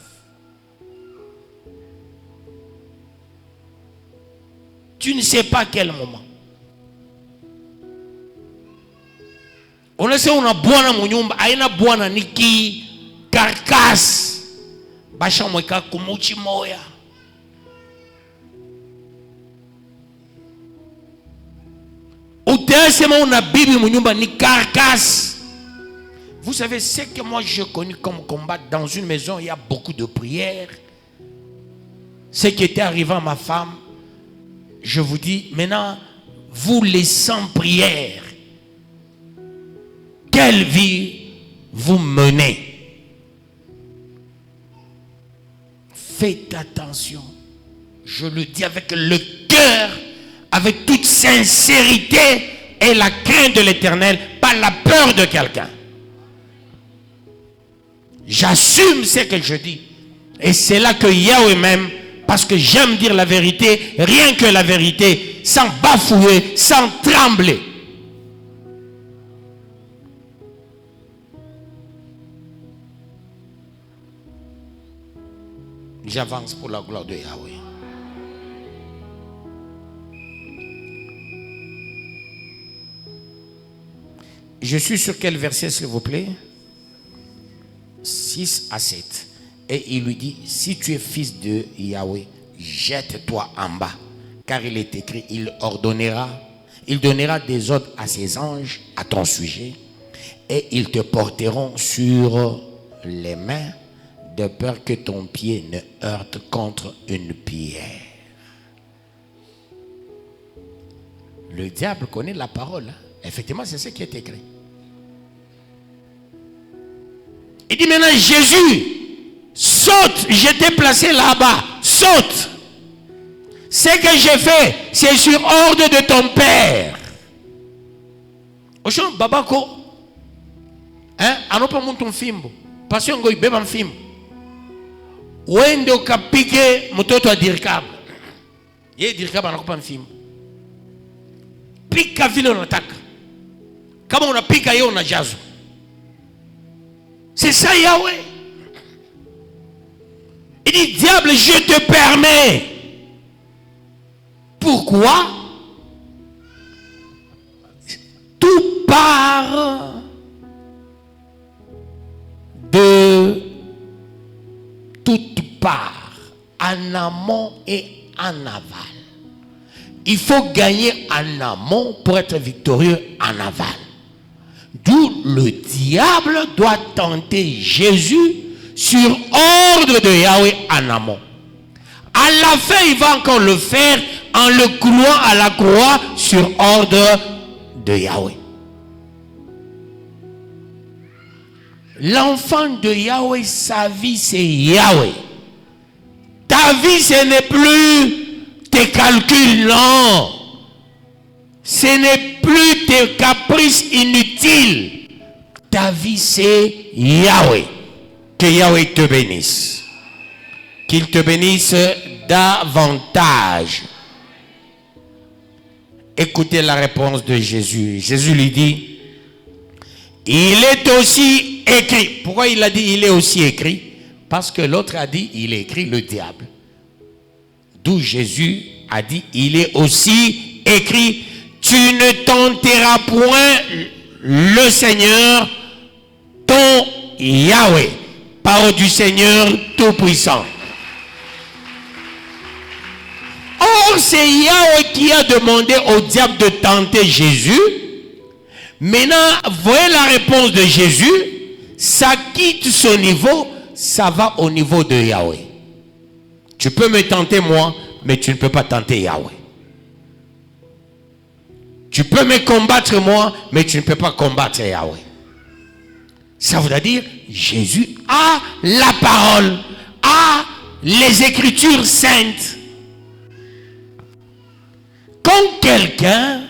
Tu ne sais pas quel moment. On sait on a bwana munyumba, aina bwana niki carcasse. Basha mweka kumuchi moya. On a Bible munyumba ni carcasse. Vous savez ce que moi je connais comme combat dans une maison, il y a beaucoup de prières. Ce qui était arrivé à ma femme, je vous dis maintenant, vous les sans prière, quelle vie vous menez? Faites attention. Je le dis avec le cœur, avec toute sincérité et la crainte de l'Éternel, pas la peur de quelqu'un. J'assume ce que je dis. Et c'est là que Yahweh même, parce que j'aime dire la vérité, rien que la vérité, sans bafouer, sans trembler. J'avance pour la gloire de Yahweh. Je suis sur quel verset, s'il vous plaît? 6 à 7. Et il lui dit, si tu es fils de Yahweh, jette-toi en bas. Car il est écrit, il donnera des ordres à ses anges à ton sujet. Et ils te porteront sur les mains, de peur que ton pied ne heurte contre une pierre. Le diable connaît la parole. Hein? Effectivement, c'est ce qui est écrit. Il dit maintenant, Jésus, saute, je t'ai placé là-bas, saute. Ce que j'ai fait, c'est sur ordre de ton père. Oshon babako, hein, anopa mon fimbo, parce qu'on goy beba fimbo. Wende okapike mutoto adirkab. Ye dirkab anakupa fimbo. Pika vile unataka. Kama unapika yeye unajazo. C'est ça Yahweh. Il dit, diable, je te permets. Pourquoi? Tout part de toute part, en amont et en aval. Il faut gagner en amont pour être victorieux en aval. D'où le diable doit tenter Jésus sur ordre de Yahweh en amont. À la fin, il va encore le faire en le clouant à la croix sur ordre de Yahweh. L'enfant de Yahweh, sa vie c'est Yahweh. Ta vie ce n'est plus tes calculs, non. Ce n'est plus tes caprices inutiles. Ta vie c'est Yahweh. Que Yahweh te bénisse. Qu'il te bénisse davantage. Écoutez la réponse de Jésus. Jésus lui dit, il est aussi écrit. Pourquoi il a dit il est aussi écrit? Parce que l'autre a dit il est écrit le diable. D'où Jésus a dit il est aussi écrit, tu ne tenteras point le Seigneur ton Yahweh. Parole du Seigneur Tout-Puissant. Or, c'est Yahweh qui a demandé au diable de tenter Jésus. Maintenant, voyez la réponse de Jésus. Ça quitte son niveau, ça va au niveau de Yahweh. Tu peux me tenter moi, mais tu ne peux pas tenter Yahweh. Tu peux me combattre moi, mais tu ne peux pas combattre Yahweh. Ça veut dire, Jésus a la parole, a les Écritures saintes. Quand quelqu'un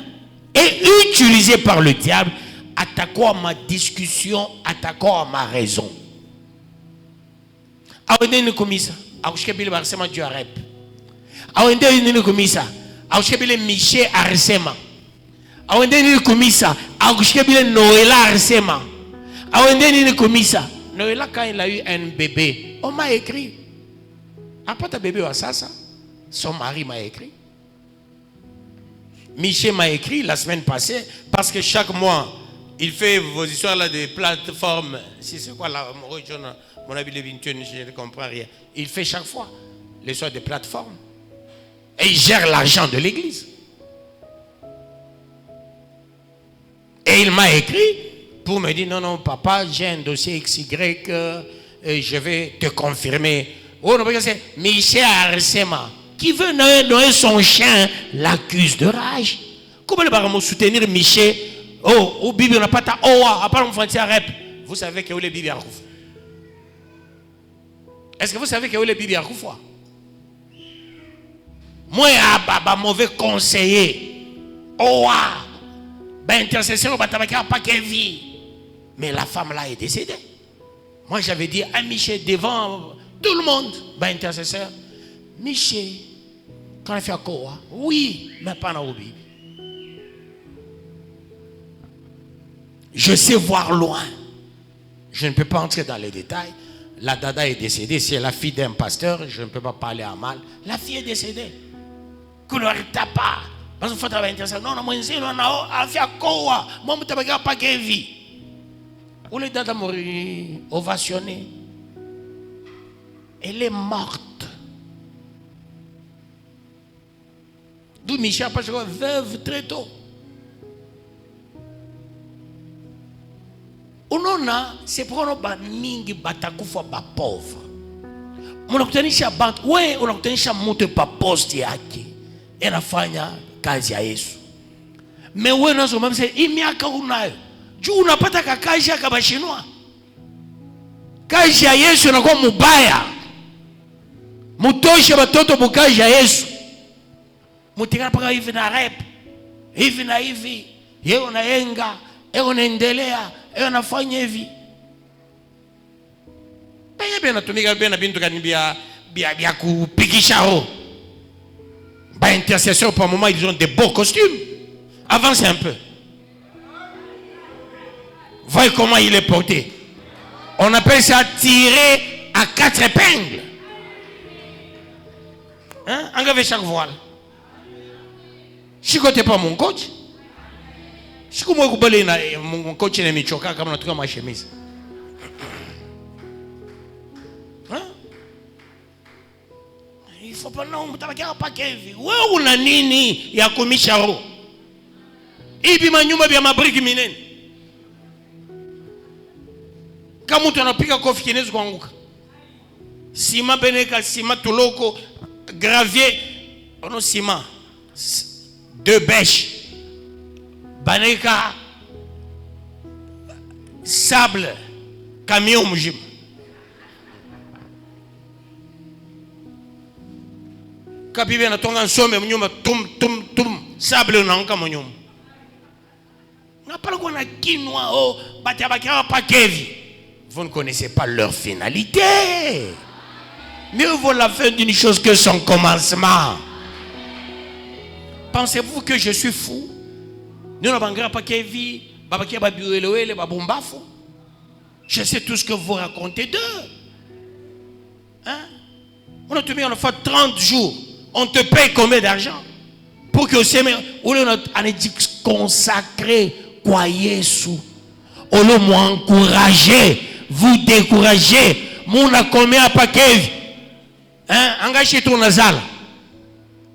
est utilisé par le diable, attaquant à ma discussion, attaquant à ma raison. Awende komisa, akushkebile barsema Dieu arep. Awende ni komisa, akushkebile Miché arsema. Awende ni komisa, akushkebile Noëlla arsema. Awende ni komisa, Noëlla quand il a eu un bébé, on m'a écrit. Après ta bébé wa sasa, son mari m'a écrit. Michel m'a écrit la semaine passée, parce que chaque mois, il fait vos histoires là de plateformes. Si c'est quoi là, mon avis de je ne comprends rien. Il fait chaque fois les histoires de plateformes. Et il gère l'argent de l'église. Et il m'a écrit pour me dire, non, non, papa, j'ai un dossier XY, je vais te confirmer. Oh non, c'est Michel Arsema, qui veut noyer son chien, l'accuse de rage. Comment il va me soutenir Michel? Oh, au Bible, on n'a pas ta oa, à part mon fanti rep. Vous savez que où les Bibles arrivent? Est-ce que vous savez que où les Bibles arrivent? Moi, un mauvais conseiller. Oa, ben intercession, pas qu'elle vit. Mais la femme là est décédée. Moi, j'avais dit à Michel devant tout le monde, ben intercesseur, Michel, quand il fait quoi? Oui, mais pas dans la Bible. Je sais voir loin. Je ne peux pas entrer dans les détails. La dada est décédée. C'est la fille d'un pasteur. Je ne peux pas parler à mal. La fille est décédée. Couleur tapa. Parce qu'il faut travailler intéressant. Non, non, moi, je a fait quoi? Moi, je ne pas qu'elle vit. Où les dadas m'ont ovationné. Elle est morte. D'où Michel, parce que veuve très tôt. Unona c'est pour nous ba mingi batakufa ba pauvre. Unakutanisha bantu wewe unakutanisha mtu pa post yake. Anafanya kazi ya Yesu. Mais wewe unazo mama sasa hii miaka unayo. Juu unapata kakazi kama bashinwa. Kazi ya Yesu inakuwa mubaya. Mutoshe watoto bukazi ya Yesu. Mutikana paka hivi na rap. Hivi na hivi. Yeye unaenga, yeye unaendelea. Et on fanya hivi. Bien natumika bien bintu kani bia kupikisha roho. Ba intercession pour le moment ils ont des beaux costumes. Avancez un peu. Voyez comment il est porté. On appelle ça tirer à 4 épingles. Hein? Engagez chaque voile. Si côté pas mon coach. Si vous voulez mon coach est michoka comme notre ma chemise. Hein? Il faut pas non, mtabaki pas kevi. Wewe una nini ya kumisha roho? Ibi manyumba bya mabriki minene. Kama mtu anapiga kofi kinezi kuanguka. Sima beneka sima tuloko gravier ono sima 2 bêches. Baneka sable camion mujim kabibe na tonga nsome mnyuma tum sable unaanguka mnyuma napala kwa na kinwa oh batabakia pa kevi. Vous ne connaissez pas leur finalité. Mieux vaut la fin d'une chose que son commencement. Pensez-vous que je suis fou? Nous n'avons pas Kevi, je sais tout ce que vous racontez d'eux. Hein? On a tenu, on a fait 30 jours. On te paye combien d'argent? Pour que on a dit consacré, croyez sous. On l'a encouragé, vous découragez. Mon a combien à Kevi? Hein? Engagez ton nazal.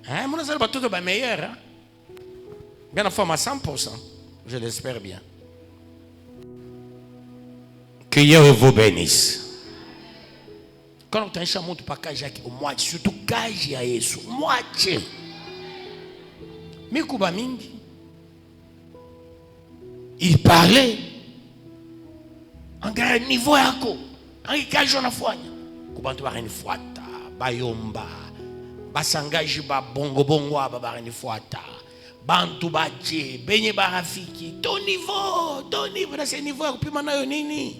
Hein? Mon nazal va tout être meilleur. Hein? Bien la forme à 100%, je l'espère bien. Que Dieu vous bénisse. Quand on a un chameau, tu pas cacher au moitié, surtout cacher à Jésus, moitié. Mais Kuba Mingi, il parlait en grand niveau à quoi? En cache on a foi. Kuba tu vas une fois ta, bayomba, basangaji ba bongo bongo ba une fois ta. Bantu bache, benye barafiki, ton niveau, dans ce niveau, puis maintenant nini.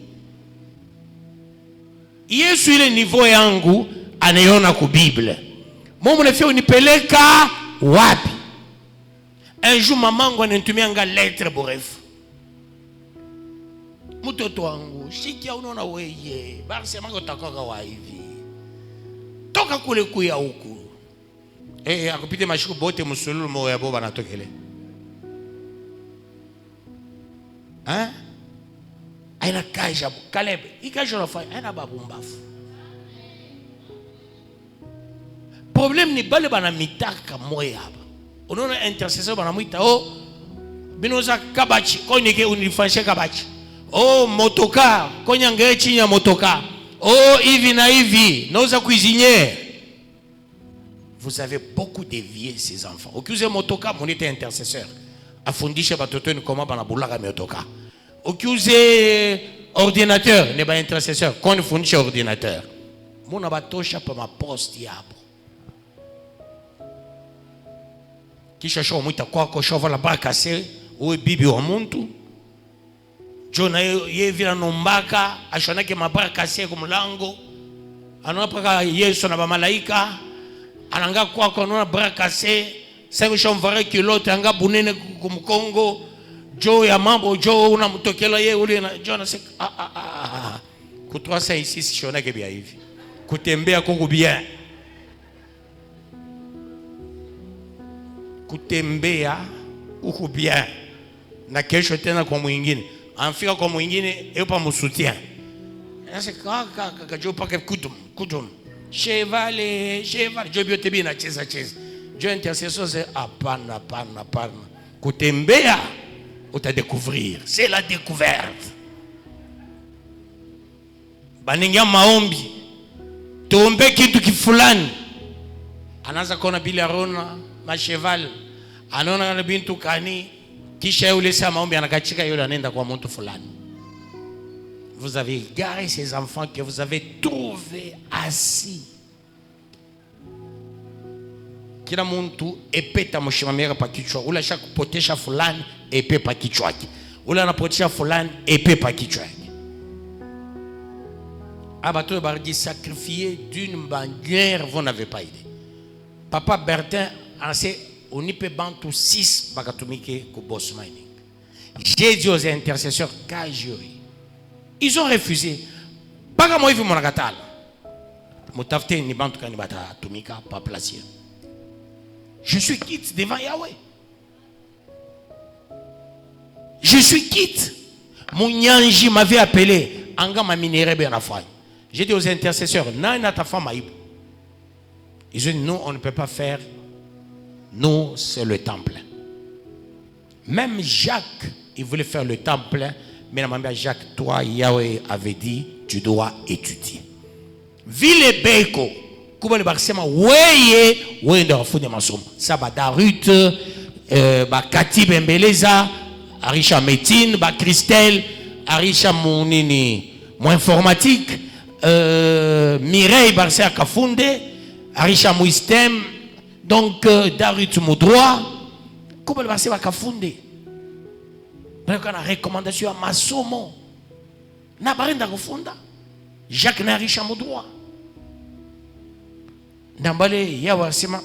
Yesu ile niveau yangu anaiona ku Bible. Mungu nafia unipeleka wapi? Un jour mamangu ananitumia nga lettre bref. Mtoto wangu, shikia unaona wewe, basi mango takoka wa hivi. Toka kule kuya huku. Akupite mashiku bote musululu moya boba natokele. Hein? Aina kaja Caleb, ikaja la fay, aina babumbafu. Problème ni bale bana mitaka moya hapa. Unaona intercessor bana muita binoza kabachi konyeke unifanshe kabachi. Motoka konya ngere chini ya motoka. Hivi na hivi, nauza cuisinier. Vous avez beaucoup dévié ces enfants. Okiuze motoka, mon était intercesseur. Afundisha batoto ni comment bana bulaka motoka. Okiuze ordinateur, ne ba intercesseur. Kon fundisha ordinateur. Mona batosha pa ma poste yabo. Kisha show muita kwako shova la baraka se, uwe bibi wa muntu. Jona ye vila nombaka, ashonake mabaraka se kumulango. Anapaka Yesu na ba malaika. Ananga kwako anaona baraka se, sasa shomvare kilote anga bunene kumkongo. Jo ya mambo jo unamtokela ye ule na Jona se kutoa saa ici shonake bia hivi. Kutembea koko bien. Kutembea uko bien. Na kesho tena kwa mwingine. Anfika kwa mwingine epa msoutien. Sasa kaka jo pake kutum. Cheval, jo biote bien na cheza. Jo intercesseur c'est hapana. Kutembea uta découvrir. C'est la découverte. Baningia maombi. Tuombe kitu kifulani. Anaanza kuona bila arona ma cheval. Anaona na bintu kani kisha yule saa maombi anakachika yule anaenda kwa mtu fulani. Vous avez garé ces enfants que vous avez trouvés assis. Kila mtu epeta mshimamera pa kichwa. Ula shaka potesha fulani epe pa kichwa yake. Ula anapotesha fulani epe pa kichwa yake. Abato bardi sacrifié d'une manière vous n'avez pas idée. Papa Bertin a dit on n'y peut bantu 6 bakatumike ko boss mining. J'ai dit aux intercesseurs kajuri. Ils ont refusé. Pas moi, ils vont m'en Moutafte ni bantu kani bata tumika pas placer. Je suis quitte devant Yahweh. Je suis quitte. Mon nyanji m'avait appelé. Anga ma minéré bien affaire. J'ai dit aux intercesseurs, n'a ta femme aïb. Ils ont dit non, on ne peut pas faire. Nous, c'est le temple. Même Jacques, il voulait faire le temple. Mais la maman Jacques, toi, Yahweh avait dit, tu dois étudier. Ville Beko, comment le barsema, weye, weye de refoudre masom. Ça va Darut, Kati Bembeleza, Arisha Métine, Christelle, Arisha Mounini, mon informatique, Mireille Barcia Kafunde, Arisha Mouistem, donc Darut Moudroit, comment le barsema Kafunde. Parce qu'on a recommandation à Masomo. Na barinda kufunda. Jacques na Arisha Moudroit. Ndambale yawa sema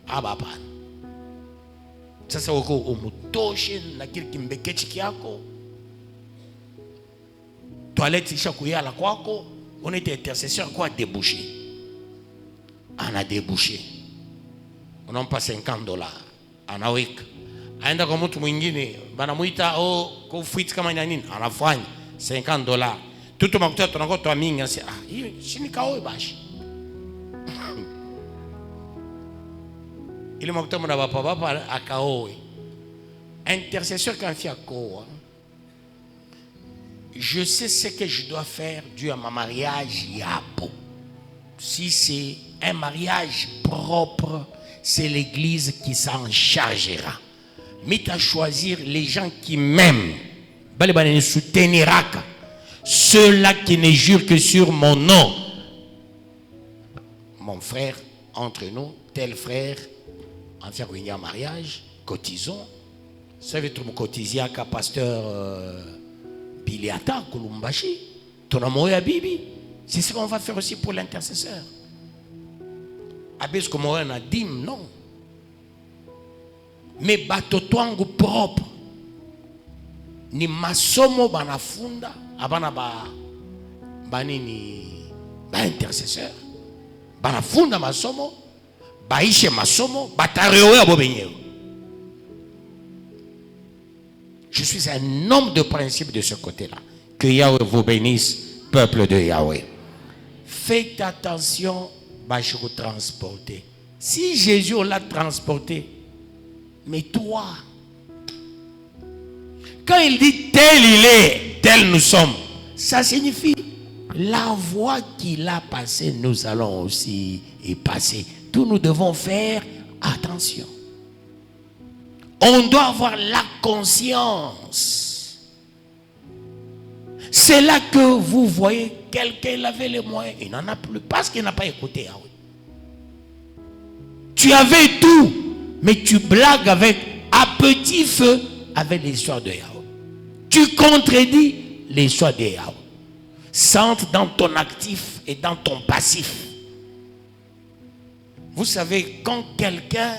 ababa. Sasa wako umutoshe na kile kimbekechi kyako. Toilette isha kuyala kwako, on était intercesseur quoi débouché. On a débouché. On n'a pas $50. Anaweka. Aenda kwa mtu mwingine banamuita kwa fuiti kama nini anafanya $50. Tutu makuta tunakuwa toa mingi asi hii sini kaoe bashi. Ile makuta mna bapa akaoe. Intercesseur quand fait quoi? Je sais ce que je dois faire dû à ma mariage yabo. Si c'est un mariage propre, c'est l'église qui s'en chargera. Mais à choisir les gens qui m'aiment. Ceux-là qui ne jurent que sur mon nom. Mon frère, entre nous, tel frère, en faire un mariage, cotisons. Ça veut dire que cotiser à pasteur Biliata, Kolumbashi, Tonamoya Bibi. C'est ce qu'on va faire aussi pour l'intercesseur. Abes comme on a dit, non. Mais batoto propre ni masomo banafunda abana banini intercesseur banafunda masomo baishe masomo batarewe abo benyewe. Je suis un homme de principe de ce côté-là. Que Yahweh vous bénisse, peuple de Yahweh. Faites attention, je vous transporter. Si Jésus l'a transporté, mais toi, quand il dit tel il est, tel nous sommes, ça signifie la voie qu'il a passée, nous allons aussi y passer. Tout nous devons faire attention. On doit avoir la conscience. C'est là que vous voyez quelqu'un, il avait les moyens, il n'en a plus parce qu'il n'a pas écouté Yahweh. Tu avais tout, mais tu blagues avec à petit feu avec l'histoire de Yahweh. Tu contredis l'histoire de Yahweh. Centre dans ton actif et dans ton passif. Vous savez, quand quelqu'un,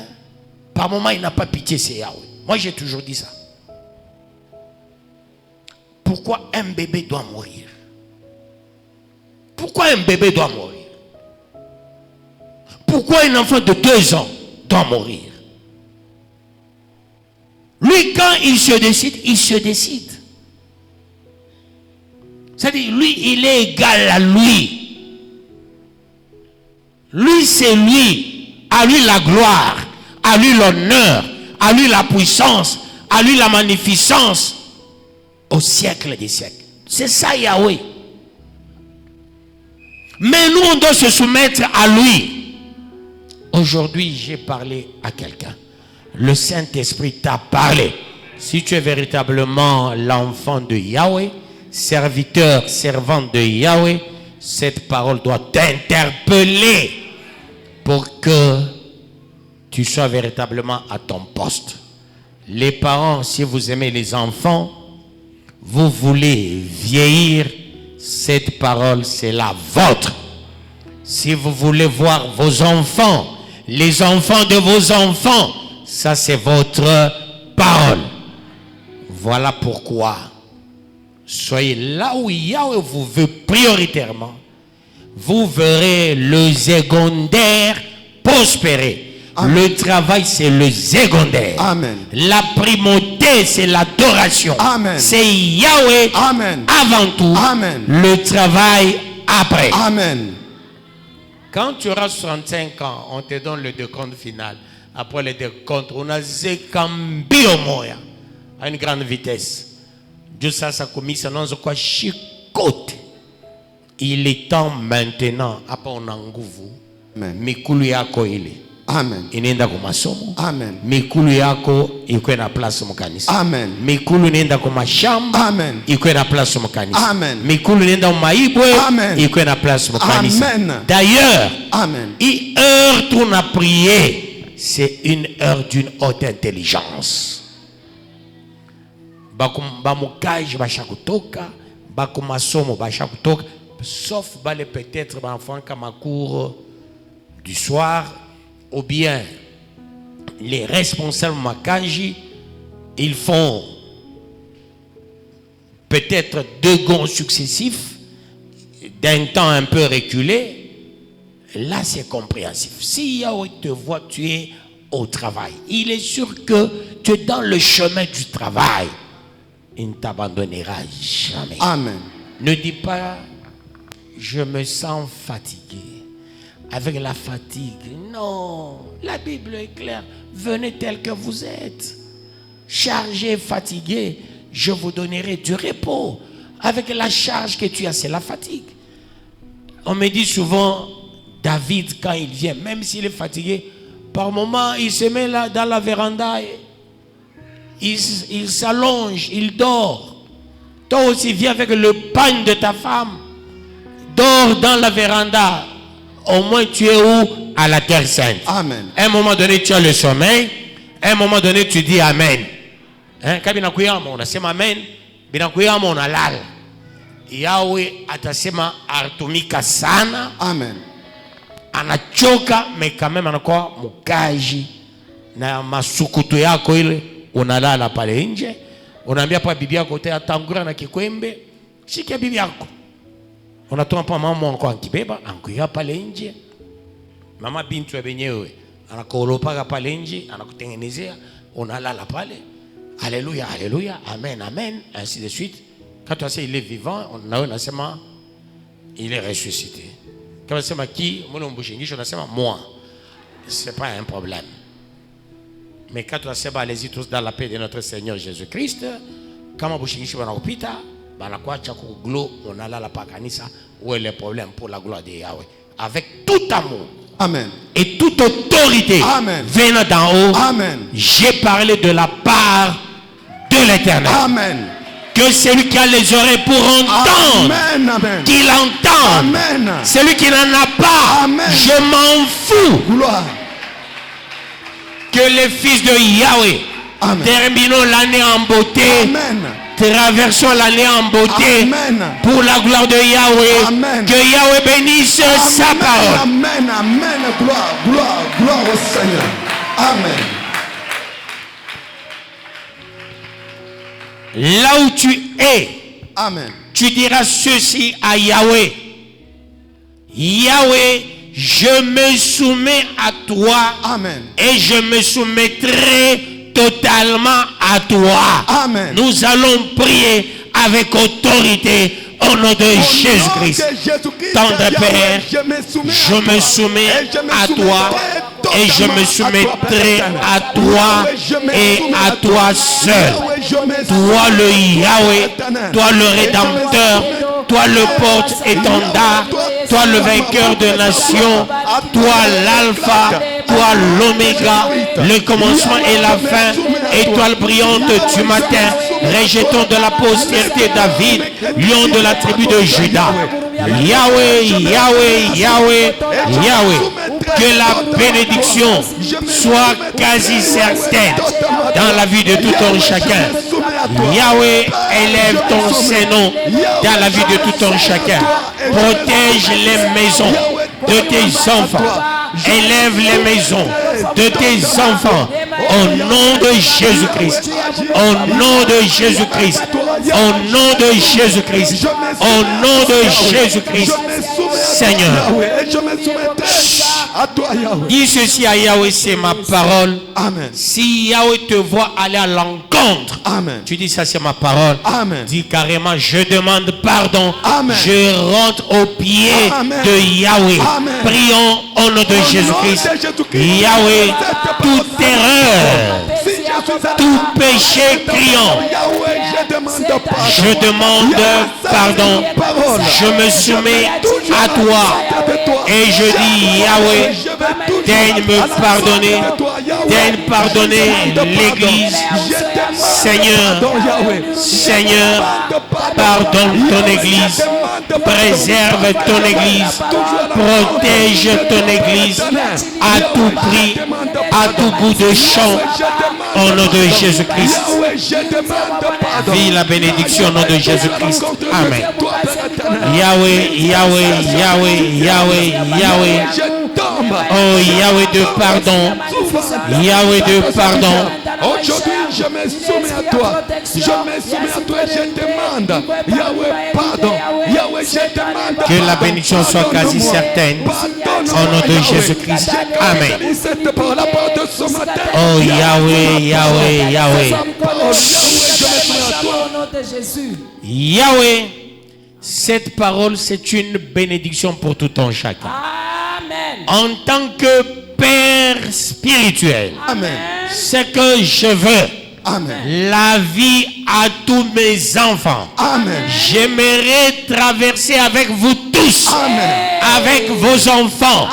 par moment, il n'a pas pitié, c'est Yahweh. Moi, j'ai toujours dit ça. Pourquoi un bébé doit mourir? Pourquoi un bébé doit mourir? Pourquoi un enfant de 2 ans doit mourir? Lui, quand il se décide, il se décide. C'est-à-dire, lui, il est égal à lui. Lui, c'est lui. À lui la gloire, à lui l'honneur, à lui la puissance, à lui la magnificence, au siècle des siècles. C'est ça Yahweh. Mais nous, on doit se soumettre à lui. Aujourd'hui, j'ai parlé à quelqu'un. Le Saint-Esprit t'a parlé. Si tu es véritablement l'enfant de Yahweh, serviteur, servante de Yahweh, cette parole doit t'interpeller pour que tu sois véritablement à ton poste. Les parents, si vous aimez les enfants, vous voulez vieillir, cette parole, c'est la vôtre. Si vous voulez voir vos enfants, les enfants de vos enfants, ça c'est votre parole. Voilà pourquoi, soyez là où Yahweh vous veut prioritairement. Vous verrez le secondaire prospérer. Amen. Le travail, c'est le secondaire. Amen. La primauté, c'est l'adoration. C'est Yahweh. Amen. Avant tout. Amen. Le travail après. Amen. Quand tu auras 65 ans, on te donne le décompte final. Après le décompte, on a Zekambio Moya à une grande vitesse. Dieu ça commis, ça n'ose quoi chicote. Il est temps maintenant, après on a nguvu. Mikulu yako ile. Amen. Inenda kwa masomo. Amen. Mikulu yako ikuwe na place mkanisa. Amen. Mikulu nenda kwa mashamba. Amen. Ikuwe na place mkanisa. Amen. Mikulu nenda maibwe. Amen. Ikuwe na place mkanisa. Amen. D'ailleurs, amen. Une heure qu'on a prié, c'est une heure d'une haute intelligence. Bamukaji bashakutoka, bakumasomo bashakutoka, sauf bale peut-être enfants comme à cours du soir, ou bien les responsables Makaji, ils font peut-être 2 gonds successifs d'un temps un peu reculé. Là c'est compréhensif. Si Yahweh te voit, tu es au travail, il est sûr que tu es dans le chemin du travail. Il ne t'abandonnera jamais. Amen. Ne dis pas je me sens fatigué. Avec la fatigue, non, la Bible est claire. Venez tel que vous êtes, chargé, fatigué, je vous donnerai du repos. Avec la charge que tu as, c'est la fatigue. On me dit souvent, David, quand il vient, même s'il est fatigué, par moment, il se met là dans la véranda, il s'allonge, il dort. Toi aussi, viens avec le pagne de ta femme, dors dans la véranda. Au moins tu es où? À la terre sainte. Amen. À un moment donné, tu as le sommeil. À un moment donné, tu dis Amen. Quand binakuyama unasema Amen, binakuyama unalala. Yahweh atasema atumika sana. Amen. Anachoka, mais quand même anakuwa mkaji na masukutu yako ile unalala pale nje. Unaambia pa bibi yako atangura na kikwembe, shika bibi yako. Unatoa pa mama wako ankibeba, ankuya pale nje. Mama bintu ya benyewe anakolopaga pale nje, anakutengenezea, unalala pale. Alléluia, alléluia, amen, amen, ainsi de suite. Quand tu sais il est vivant, on a un enseignement, il est ressuscité. Quand on sait qui, moi, c'est pas un problème. Mais quand tu sais, allez-y tous dans la paix de notre Seigneur Jésus-Christ. Quand on on a là la pacanisa, où est le problème pour la gloire de Yahweh. Avec tout amour. Amen. Et toute autorité. Amen. Venant d'en haut. Amen. J'ai parlé de la part de l'Éternel. Amen. Que celui qui a les oreilles pour entendre, qu'il entende. Amen. Celui qui n'en a pas, amen, je m'en fous. Gloire. Que les fils de Yahweh terminons l'année en beauté. Amen. Traversons l'année en beauté. Amen. Pour la gloire de Yahweh. Amen. Que Yahweh bénisse sa parole. Amen, amen. Gloire, gloire, gloire au Seigneur. Amen. Là où tu es, amen, tu diras ceci à Yahweh. Yahweh, je me soumets à toi. Amen. Et je me soumettrai totalement à toi. Amen. Nous allons prier avec autorité au nom de Jésus-Christ. Tendre Père, je me soumets à toi et je me soumettrai à toi et à toi seul. Toi le Yahweh, toi le Rédempteur, toi le porte-étendard, toi le vainqueur de nations, toi l'alpha, toi l'oméga, le commencement et la fin, étoile brillante du matin, rejeton de la postérité David, lion de la tribu de Juda. Yahweh, Yahweh, Yahweh, Yahweh, que la bénédiction soit quasi certaine dans la vie de tout un chacun. Yahweh, élève ton Saint-Nom dans la vie de tout un chacun. Protège les maisons de tes enfants. Élève les maisons de tes enfants au nom de Jésus-Christ. Au nom de Jésus-Christ. Au nom de Jésus-Christ. Au nom de Jésus-Christ. Seigneur. Dis ceci à Yahweh, c'est ma parole. Amen. Si Yahweh te voit aller à l'encontre, tu dis ça c'est ma parole. Amen. Dis carrément, je demande pardon. Amen. Je rentre au pied de Yahweh. Amen. Prions au nom de Jésus-Christ. Yahweh, toute erreur, tout péché criant, je demande pardon. Je me soumets à toi. Et je dis, Yahweh, daigne me pardonner. Daigne pardonner l'Église. Seigneur, Seigneur, pardonne ton Église. Préserve ton Église. Protège ton Église à tout prix, à tout bout de champ. Au nom de Jésus-Christ. Vive la bénédiction au nom de Jésus-Christ. Amen. Yahweh, Yahweh, Yahweh, Yahweh, Yahweh. Oh Yahweh de pardon. Yahweh de pardon. Aujourd'hui, je me soumets à toi. Je me soumets à toi et je demande, Yahweh, pardon. Yahweh, je demande. Que la bénédiction soit quasi certaine. Au nom de Jésus-Christ. Amen. Oh Yahweh, Yahweh, Yahweh. Yahweh, cette parole, c'est une bénédiction pour tout un chacun. Amen. En tant que Père spirituel, ce que je veux, la vie à tous mes enfants. J'aimerais traverser avec vous tous, avec vos enfants,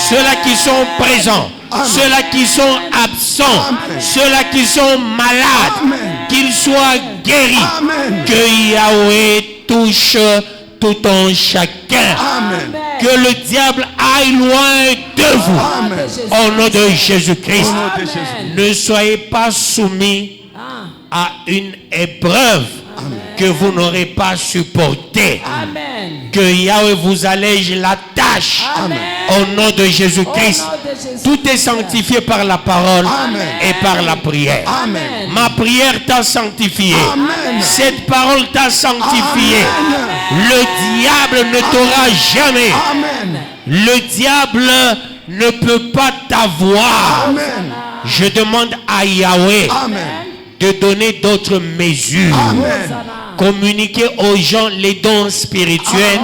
ceux-là qui sont présents, ceux-là qui sont absents, ceux-là qui sont malades, qu'ils soient guéris, que Yahweh touche tout un chacun. Que le diable aille loin de vous. Au nom de Jésus-Christ. Ne soyez pas soumis à une épreuve que vous n'aurez pas supportée. Que Yahweh vous allège la tâche. Au nom de Jésus-Christ. Tout est sanctifié par la parole et par la prière. Ma prière t'a sanctifié. Cette parole t'a sanctifié. Le diable ne t'aura jamais. Le diable ne peut pas t'avoir. Je demande à Yahweh de donner d'autres mesures. Communiquer aux gens les dons spirituels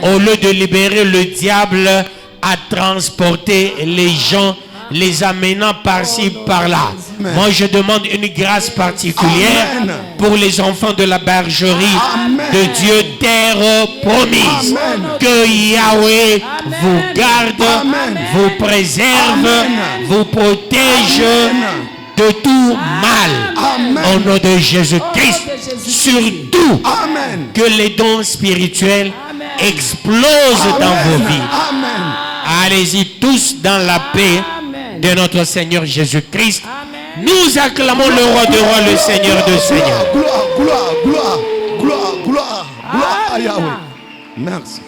au lieu de libérer le diable à transporter les gens, les amenant par-ci, par-là. Moi, je demande une grâce particulière pour les enfants de la bergerie de Dieu, terre promise. Que Yahweh vous garde, vous préserve, vous protège de tout mal. Au nom de Jésus-Christ. Surtout que les dons spirituels explosent dans vos vies. Allez-y tous dans la paix de notre Seigneur Jésus-Christ. Nous acclamons le roi de rois, le Seigneur de seigneurs. Gloire, gloire, gloire, gloire, gloire, gloire à Yahweh. Merci.